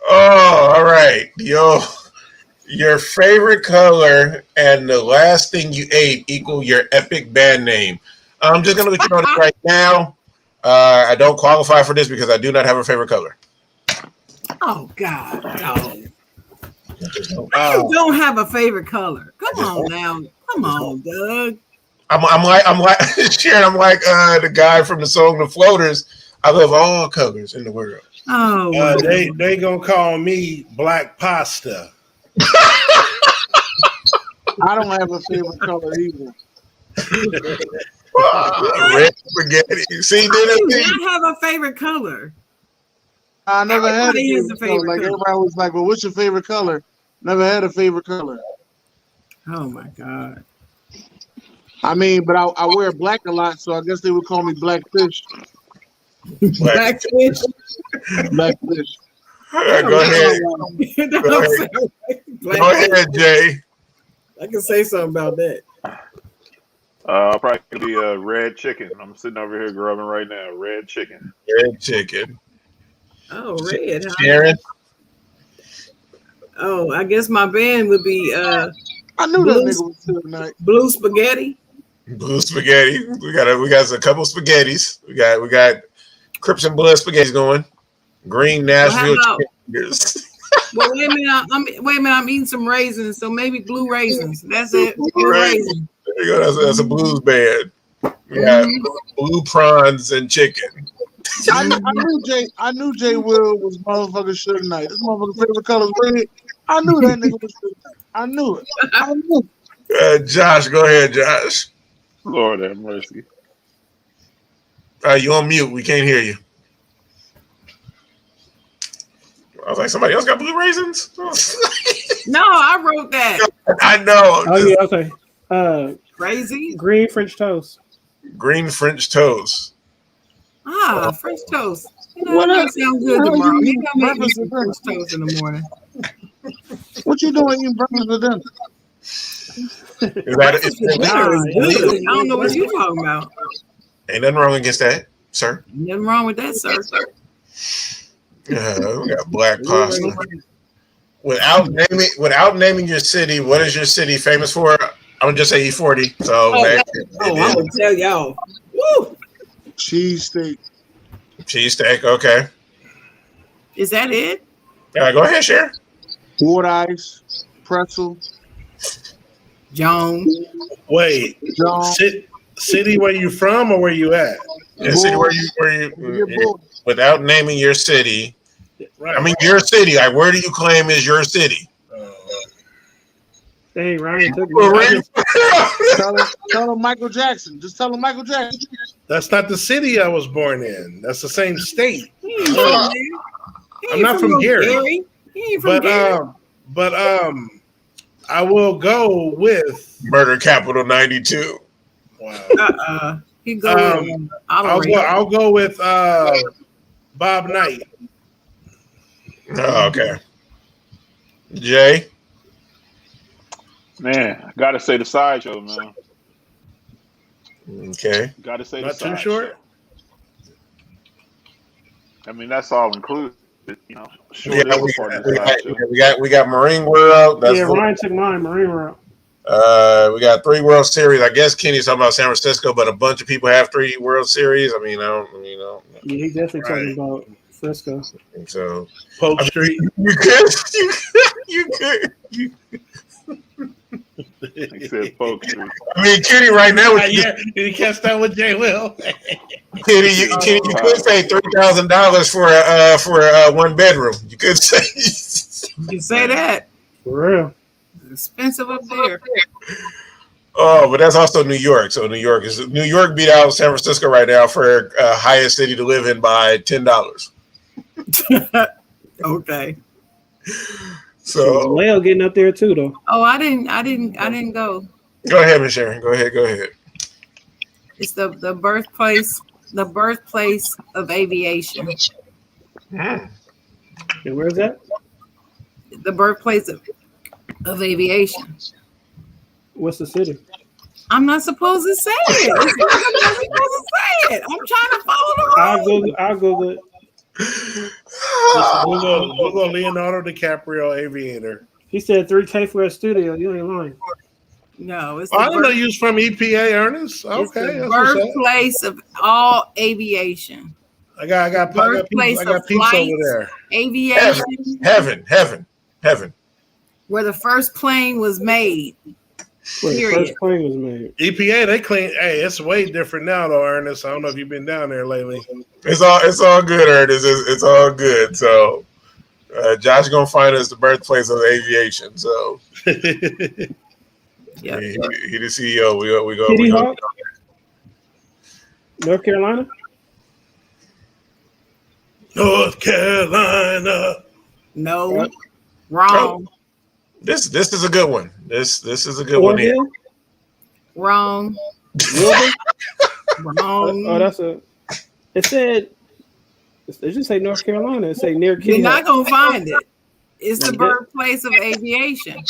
Oh, all right. Your favorite color and the last thing you ate equal your epic band name. I'm just going to let you know this right now. I don't qualify for this because I do not have a favorite color. Oh, God. No. I don't have a favorite color. Come on now. Come on, Doug. I'm like Sharon. I'm like the guy from the song "The Floaters." I love all colors in the world. Oh, they gonna call me Black Pasta. I don't have a favorite color either. Red spaghetti. See, I have a favorite color. I never had a favorite color. Like color. everybody was like, "Well, what's your favorite color?" Never had a favorite color. Oh my God. I mean, but I wear black a lot, so I guess they would call me Black Fish. Black fish. Black Fish. Go ahead. Go ahead, Jay. I can say something about that. I'll probably be a red chicken. I'm sitting over here grubbing right now. Red chicken. Red chicken. Oh, red. Huh? Sharon. Oh, I guess my band would be I knew that nigga was here tonight. Blue Spaghetti. Blue spaghetti. We got a couple spaghettis. We got Crips and Blood spaghettis going. Green Nashville chicken fingers. Well, wait a minute. I'm eating some raisins, so maybe blue raisins. That's it. Blue raisins. There you go. That's a blues band. We got blue prawns and chicken. I knew Jay Will was motherfucking shit tonight. This motherfucker's favorite color is red. I knew that nigga was shit. I knew it. I knew it. Josh, go ahead, Josh. Lord have mercy. You on mute. We can't hear you. I was like, somebody else got blue raisins? No, I wrote that. I know. Oh, yeah, okay. Crazy. Green French toast. Green French toast. French toast. That sounds good tomorrow. Maybe I'll make me some French toast in the morning. What you doing eating breakfast for dinner? Breakfast for dinner is good. I don't know what you're talking about. Ain't nothing wrong against that, sir. Nothing wrong with that, sir. We got black pasta. Without naming your city, what is your city famous for? I'm gonna just say E40. So I'm gonna tell y'all. Woo! Cheesesteak. Cheesesteak, okay. Is that it? Go ahead, Sharon. Water ice, pretzel. Joan. Wait, city where you from or where you at? Yeah, city where you without naming your city. Right. I mean your city. Like, where do you claim is your city? Dang, Ryan took me. Tell him Michael Jackson. Just tell him Michael Jackson. That's not the city I was born in. That's the same state. I'm not from Gary. But I will go with Murder Capital 92. Wow. I'll go with Bob Knight. Oh, okay. Jay? Man, I gotta say the sideshow, man. Okay. Gotta say Not the too short. I mean, that's all included. You know, we got Marine World. That's Ryan took mine, Marine World. We got 3 World Series. I guess Kenny's talking about San Francisco, but a bunch of people have 3 World Series. I mean, Yeah, he's definitely talking about Frisco. So Polk Street. You could. He said Polk Street. I mean, Kenny, right now. You catch that with Jay Will. Kenny, you could say $3,000 for a 1 bedroom. You could say. You can say that. For real. It's expensive up there. Oh, but that's also New York. So New York beat out San Francisco right now for highest city to live in by $10. Okay. So Leo getting up there too, though. Oh, I didn't go. Go ahead, Ms. Sharon. Go ahead. It's the birthplace of aviation. And where's that? The birthplace of aviation. What's the city? I'm not supposed to say it. I'm not supposed to say it. I'm trying to follow the rules. I'll Google it. Google Leonardo DiCaprio aviator. He said $3K for a studio. You ain't lying. No, it's I didn't know you was from EPA, Ernest. Okay, it's the birthplace of all aviation. I got peeps over there. Aviation. Heaven. Where the first plane was made. Where the first plane was made. EPA, they claim, hey, it's way different now, though, Ernest. I don't know if you've been down there lately. It's all good, Ernest. It's all good. So, Josh gonna find us the birthplace of aviation. So, yeah, he the CEO. We go. Kitty Hawk? North Carolina. North Carolina. No, what? Wrong. This is a good one. This is a good one here. Wrong. Wrong. Oh, that's a. It said. It just say North Carolina. It say near Kitty You're Hawk. not gonna find it. It's the birthplace of aviation.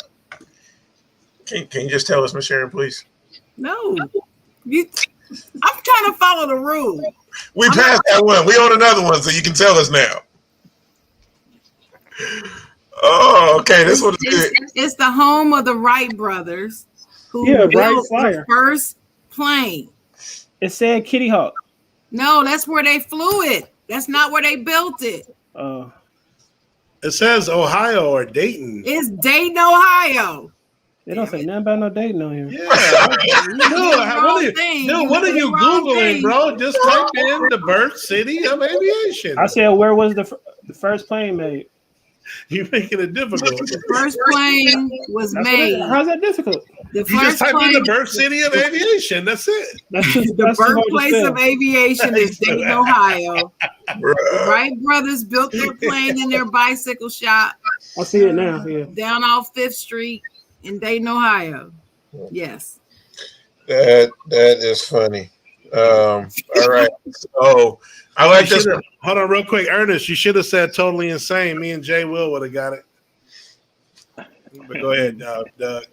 Can you just tell us, Ms. Sharon, please? No, I'm trying to follow the rule. We passed that one. We on another one, so you can tell us now. Oh, okay. This one is good. It's the home of the Wright brothers, who built the first plane. It said Kitty Hawk. No, that's where they flew it. That's not where they built it. It says Ohio or Dayton. It's Dayton, Ohio. They don't say nothing about no Dayton on here. Yeah. What are you Googling, bro? Just type in the birth city of aviation. I said, where was the first plane made? You're making it difficult. The first plane was made. How's that difficult? You just type in the birth city of aviation. That's it. The birthplace of aviation is Dayton, Ohio. The Wright brothers built their plane in their bicycle shop. I see it now. Yeah. Down off 5th Street in Dayton, Ohio. Yes. That is funny. All right. So I like this one. Hold on real quick. Ernest, you should have said Totally Insane. Me and Jay Will would have got it. But go ahead, Doug.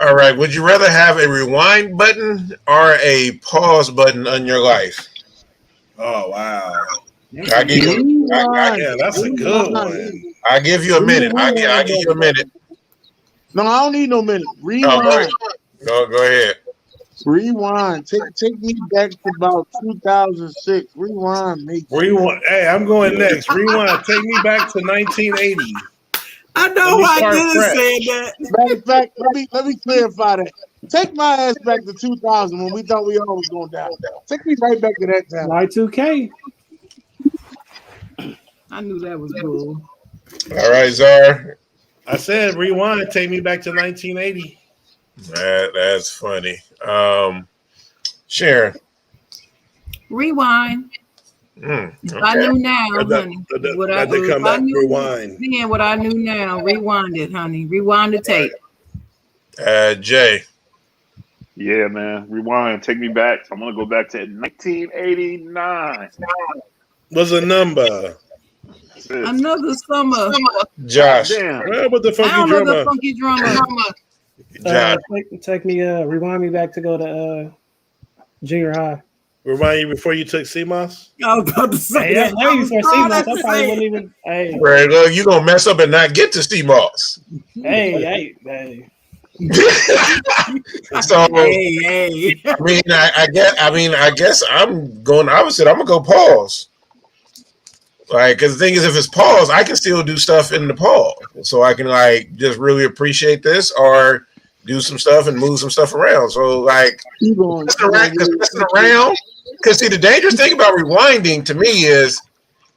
All right. Would you rather have a rewind button or a pause button on your life? Oh wow. I give you. Yeah, that's a good one. I give you a minute. I give you a minute. No, I don't need no minute. Oh, Rewind. go ahead. Rewind. Take me back to about 2006. Rewind me. Rewind. Hey, I'm going next. Rewind. Take me back to 1980. I know why I didn't say that. Matter of fact, let me clarify that. Take my ass back to 2000 when we thought we all was going down. Take me right back to that time. Y2K. I knew that was bull. All right, Czar. I said rewind. Take me back to 1980. That's funny. Sharon. Rewind. Okay. If I knew now, honey. What I knew, come back, rewind. Then what I knew now, rewind it, honey. Rewind the tape. Jay. Yeah, man. Rewind. Take me back. I'm gonna go back to 1989. What's the number? Another summer. Josh. Damn. What the I don't know the funky funky drummer. Josh. Take me, rewind me back to go to junior high. Remind you before you took CMOS? I was about to say Hey, that. that's way before CMOS. I probably Hey, wouldn't even. Hey, Right, look, you gonna mess up and not get to CMOS. hey. So hey. I guess I'm going opposite. I'm gonna go pause. Like, because the thing is, if it's pause, I can still do stuff in the pause, so I can like just really appreciate this or do some stuff and move some stuff around. So like, messing around. Because see, the dangerous thing about rewinding to me is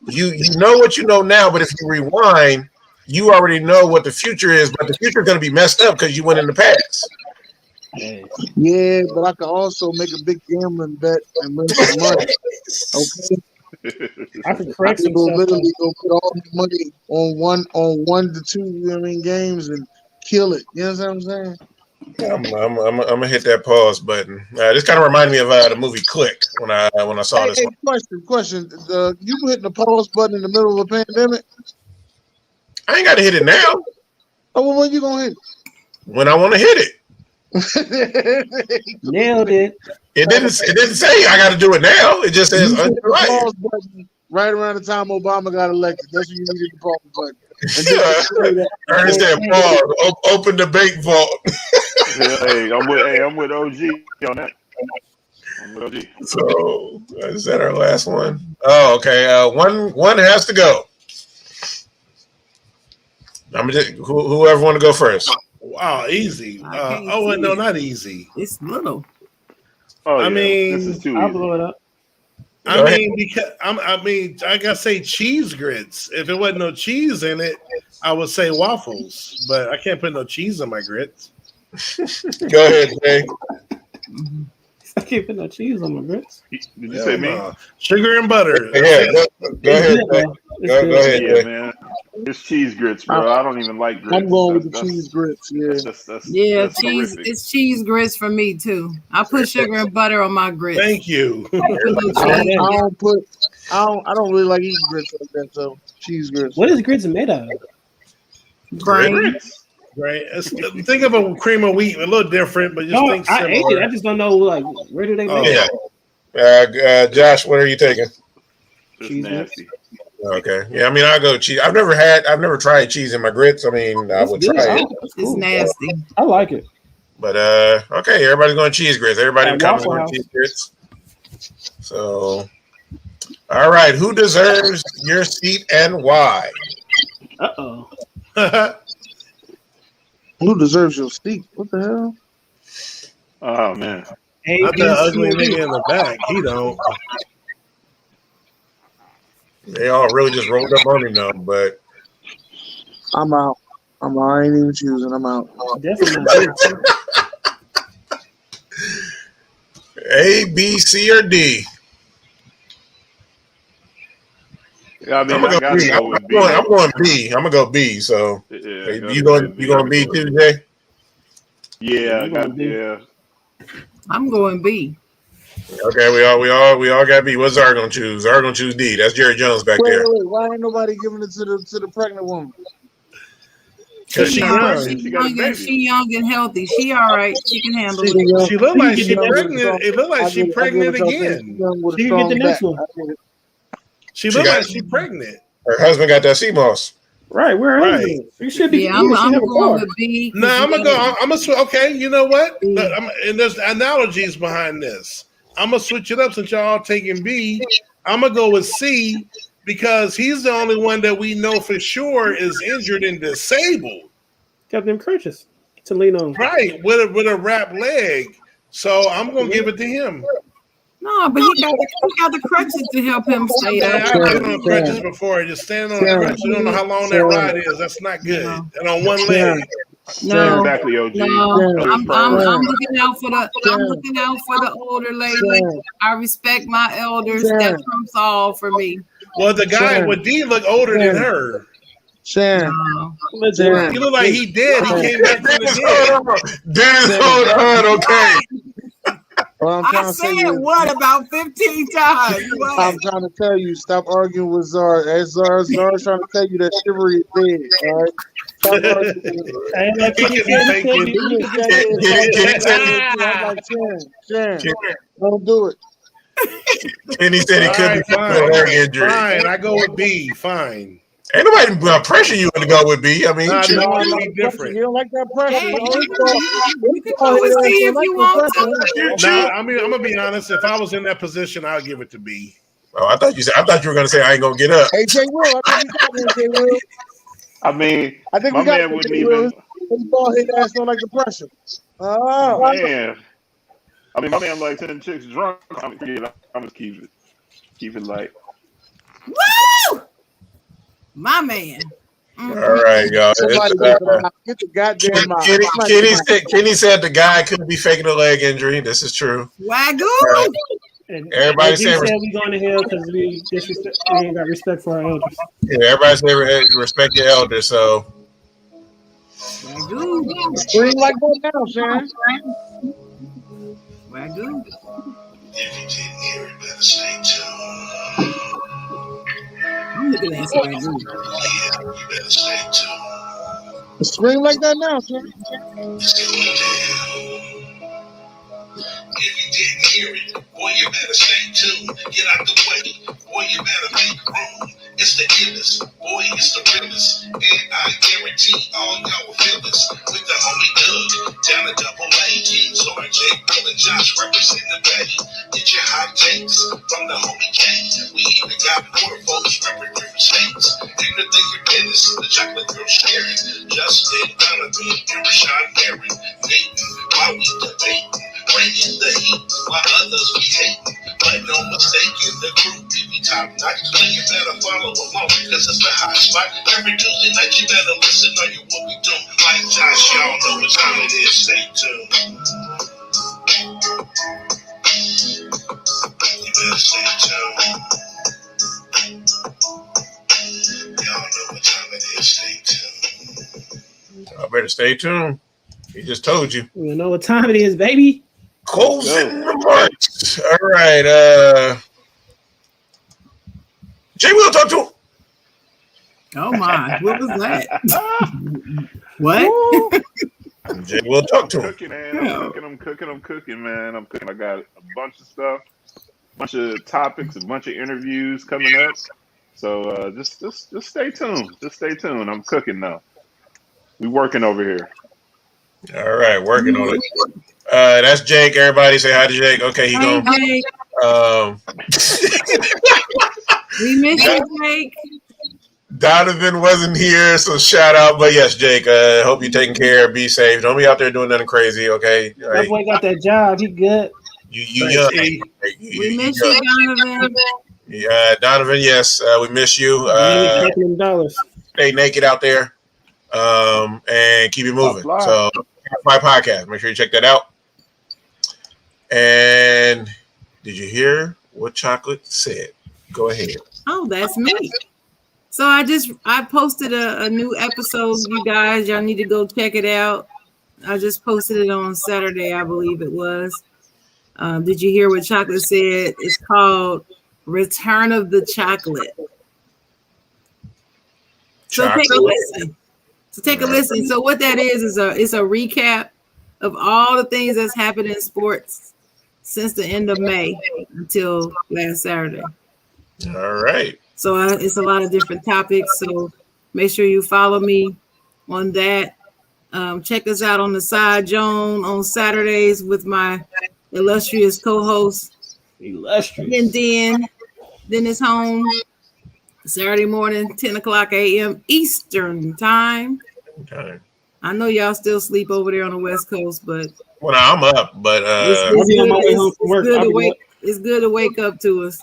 you know what you know now, but if you rewind, you already know what the future is, but the future is going to be messed up because you went in the past. Yeah, but I could also make a big gambling bet and win some money. Okay. I could correct I some go stuff. literally go put all the money on one to two, you know what I mean, games and kill it. You know what I'm saying? I'm gonna hit that pause button. This kind of reminded me of the movie Click when I saw this one. Question. You hitting the pause button in the middle of a pandemic? I ain't got to hit it now. Oh, well, when you gonna hit When I want to hit it. Nailed it. It didn't say I got to do it now. It just says the right. pause button right around the time Obama got elected. That's when you needed the pause button. Ernest said pause. Open the bank vault. Hey, I'm with OG on that. I'm with OG. So is that our last one? Oh, okay. One has to go. I'm just whoever want to go first. Wow, easy. No, not easy. It's little. Oh, I yeah. mean, This is too I'll easy. blow it up. I gotta say cheese grits. If it wasn't no cheese in it, I would say waffles. But I can't put no cheese on my grits. Go ahead, Jay. I can't put no cheese on my grits. Did you say me? Sugar and butter. Yeah, go ahead. Go ahead. Yeah, man. It's cheese grits, bro. I don't even like grits. I'm going with the cheese grits. Yeah. That's cheese. horrific. It's cheese grits for me too. I put sugar and butter on my grits. Thank you. I don't really like eating grits like that. So cheese grits. What is grits made of? Grain. Right. Think of a cream of wheat, a little different, but just think I ate similar. it. I just don't know like where do they make it? Yeah. Josh, what are you taking? It's nasty. Okay. Yeah, I mean, I'll go cheese. I've never tried cheese in my grits. I mean, I would try it. It's nasty. I like it. But okay, everybody's going cheese grits. Everybody in comments Waffle going House. cheese grits. So, all right, who deserves your seat and why? Uh-oh. Who deserves your seat? What the hell? Oh man. Not that ugly nigga in the back. He don't. They all really just rolled up on him though, but I'm out. I ain't even choosing. I'm out. Definitely not. A, B, C, or D. Yeah, I mean, I gotta go with B. I'm going B. I'm gonna go B. So you going B too, Jay? Yeah, yeah. I'm going B. Okay, we all got B. What's Zara gonna choose? Zara gonna choose D. That's Jerry Jones back there. Wait. Why ain't nobody giving it to the pregnant woman? She young. She young and healthy. She all right. She can handle it. She look like she She pregnant. It look like she pregnant again. She can get the next one. She look like she pregnant. Her husband got that sea moss. Right, where Right. husband? You should be. Yeah, I'm going with B. No, I'm gonna go. I'm gonna. Okay, you know what? And there's analogies behind this. I'm gonna switch it up since y'all taking B. I'm gonna go with C because he's the only one that we know for sure is injured and disabled. Got them crutches to lean on. Right, with a wrapped leg. So I'm gonna give it to him. No, but he got the crutches to help him stay Yeah, up. I've been on crutches before. Just standing on the crutches. You don't know how long that ride is. That's not good. And on one leg. No, Exactly, OG. I'm looking out for the older lady. I respect my elders. That trumps all for me. Well, the guy with D look older than her. Sharon. He look like he dead. He came back from the dead. Dennis, hold on, okay. I said what about 15 times? What? I'm trying to tell you, stop arguing with Zara. As Zara's trying to tell you that chivalry is dead. All right. Stop arguing. Sharon, don't do it. And he said he could be leg injury. Fine, I go with B. Fine. Ain't nobody pressure you to go with B. I mean, no, different. You don't like that pressure. Hey, you can go with C if you want to. Nah, I mean, I'm gonna be honest. If I was in that position, I'd give it to B. Oh, I thought you were gonna say I ain't gonna get up. Hey, J. Will, I think we got him, J. Will. I mean, I think my man wouldn't even. He thought his ass don't like the pressure. Oh man. I mean, my man like 10 chicks drunk. I'm gonna keep it light. Woo! My man. All right, y'all. Get the goddamn mouth. Kenny said the guy couldn't be faking a leg injury. This is true. Wagyu. Everybody said we going to hell because we ain't got respect for our elders. Yeah, everybody said respect your elders. So scream like that now, Sharon. Wagyu. If you didn't hear it, better stay tuned. I'm looking at Wagyu. Yeah, you better stay tuned. Scream like that now, Sharon. It's going down. If you didn't hear it, boy, you better stay tuned. Get out the way, boy, you better make room. It's the illest, boy, it's the realest. And I guarantee all y'all will feel this. With the homie Doug, down at Double A. Kings, Lord J. Will and Josh representing the Bay. Get your hot takes from the homie gang. We even got more folks representing states. Even think your business, the chocolate girl sharing. Justin, Donovan, and Rashawn Aaron. Nathan, while we debating. Bringing the heat while others be hating. But no mistake in the group, we be top notch. So you better follow along, cause it's the hot spot. Every Tuesday night you better listen on you what we do. Like Josh, y'all know what time it is. Stay tuned. You better stay tuned. Y'all know what time it is. Stay tuned. I better stay tuned. He just told you. You know what time it is, baby. Closing remarks. All right. Jay, we'll talk to him. Oh my, what was that? What? Jay, we'll talk to him. Cooking, man. I'm cooking, man. I'm cooking. I got a bunch of stuff, a bunch of topics, a bunch of interviews coming up. So just stay tuned. Just stay tuned. I'm cooking now. We working over here. All right, working on it. That's Jake. Everybody say hi to Jake. Okay, he going. We miss you, Jake. Donovan wasn't here, so shout out. But yes, Jake, hope you're taking care. Be safe. Don't be out there doing nothing crazy, okay? That boy got that job. He good. You young. We miss you, Donovan. Yeah, Donovan, yes, we miss you. Stay naked out there and keep it moving. So, my podcast. Make sure you check that out. And did you hear what Chocolate said? Go ahead. Oh, that's me. So I posted a new episode, you guys. Y'all need to go check it out. I just posted it on Saturday, I believe it was. Did you hear what Chocolate said? It's called Return of the Chocolate. So take a listen. So take a listen. So what that is it's a recap of all the things that's happened in sports since the end of May until last Saturday. All right. So it's a lot of different topics. So make sure you follow me on that. Check us out on the Side Joan on Saturdays with my illustrious co-host. Illustrious. And then it's home Saturday morning, 10 o'clock a.m. Eastern time. Okay. I know y'all still sleep over there on the West Coast, but Well, I'm up, but I'll be on my way home from work. It's good to wake up to us.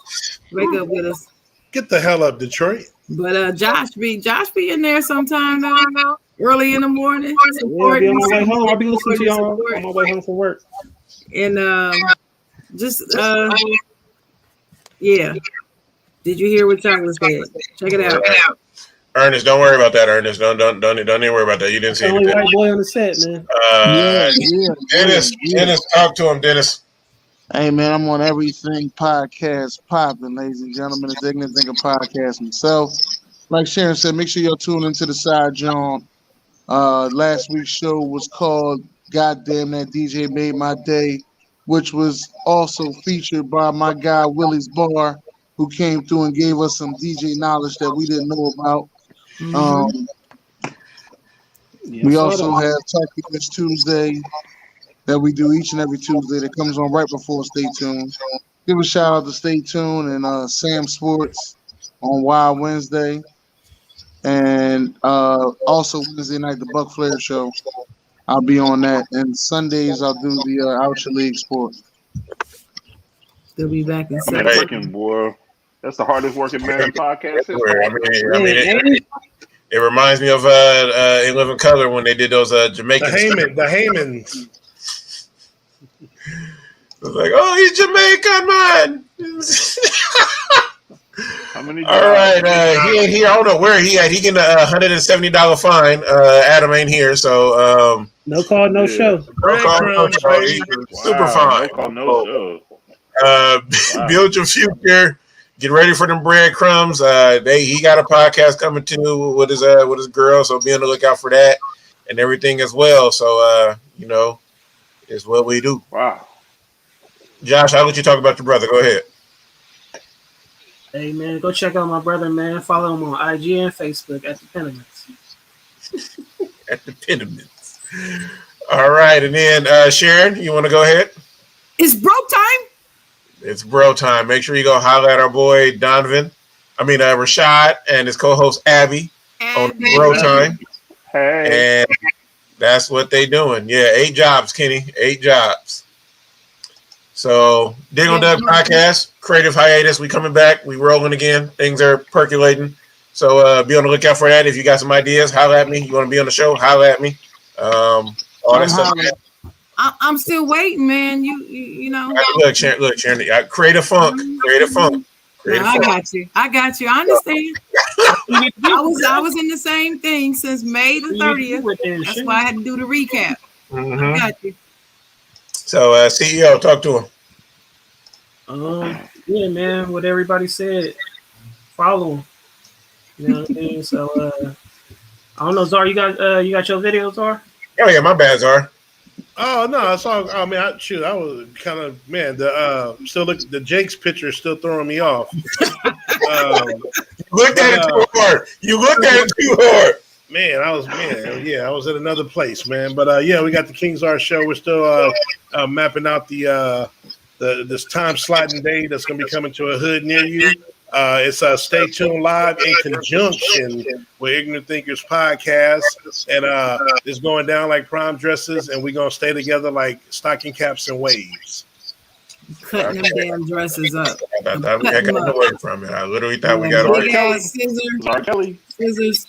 Wake up with us. Get the hell up, Detroit. But Josh be in there sometime now, early in the morning. Yeah, I'll be on my way home. I'll be listening to y'all on my way home from work. And yeah. Did you hear what Chocolate said? Check it out. Ernest, don't worry about that. Ernest, don't even worry about that. You didn't see The only anything. white boy on the set, man. Dennis, talk to him, Dennis. Hey man, I'm on everything podcast popping, ladies and gentlemen. It's Ignorant Thinker podcast himself. Like Sharon said, make sure y'all tune into the Side John. Last week's show was called "Goddamn That DJ Made My Day," which was also featured by my guy Willie's Bar, who came through and gave us some DJ knowledge that we didn't know about. We also have Talking This Tuesday that we do each and every Tuesday that comes on right before Stay Tuned. Give a shout out to Stay Tuned and Sam Sports on Wild Wednesday. And also Wednesday night, the Buck Flair Show. I'll be on that. And Sundays, I'll do the Out Your League Sport. They'll be back in Man, working, boy. That's the hardest working man in podcast. It reminds me of in Living Color when they did those Jamaican. The Haymans. It was like, oh, he's Jamaican, man. How many? All right, he ain't here. I don't know where he at. He getting a $170 fine. Adam ain't here, so no call, no show. No call, no show. Super fine. No call, no show. Build your future. Get ready for them breadcrumbs. He got a podcast coming too with his girl, so be on the lookout for that and everything as well. So it's what we do. Wow. Josh, I'll let you talk about your brother. Go ahead. Hey man, go check out my brother, man. Follow him on IG and Facebook at the Tandems. At the Tandems. All right, and then Sharon, you want to go ahead? It's bro time. It's bro time. Make sure you go holler at our boy Rashad and his co-host Abby on bro time. Hey. And that's what they doing. Yeah, 8 jobs, Kenny. 8 jobs. So Dig on Doug podcast, creative hiatus. We coming back. We rolling again. Things are percolating. So be on the lookout for that. If you got some ideas, holler at me. You want to be on the show, holler at me. All that stuff. I'm still waiting, man. You know. Look, Sharon. Creative funk. I got you. I understand. I was in the same thing since May the 30th. That's why I had to do the recap. Mm-hmm. I got you. So CEO, talk to him. Yeah, man. What everybody said. Follow him. You know what I mean? So I don't know, Zar. You got your video, Zar? Oh yeah, my bad, Zar. Oh no, I saw. I mean, I was kind of the Jake's picture is still throwing me off. Looked at it too hard. You looked at it too hard. Man, I was at another place, man. But we got the King's Art show. We're still mapping out this time slotting day that's going to be coming to a hood near you. It's Stay Tuned Live in conjunction with Ignorant Thinkers podcast, and it's going down like prom dresses, and we're gonna stay together like stocking caps and waves. Cutting them damn dresses up. I got away from it. I literally thought we got scissors.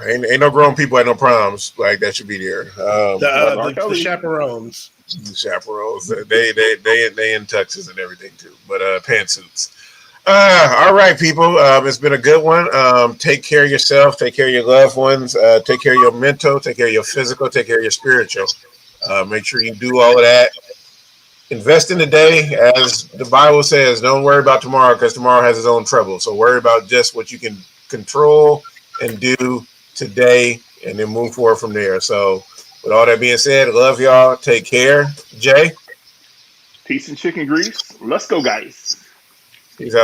Ain't no grown people at no proms. Like that should be there. The chaperones. The chaperones. They in tuxes and everything too, but pantsuits. All right, people. It's been a good one. Take care of yourself. Take care of your loved ones. Take care of your mental. Take care of your physical. Take care of your spiritual. Make sure you do all of that. Invest in the day, as the Bible says. Don't worry about tomorrow because tomorrow has its own trouble. So worry about just what you can control and do today and then move forward from there. So, with all that being said, love y'all. Take care. Jay? Peace and chicken grease. Let's go, guys. Peace out.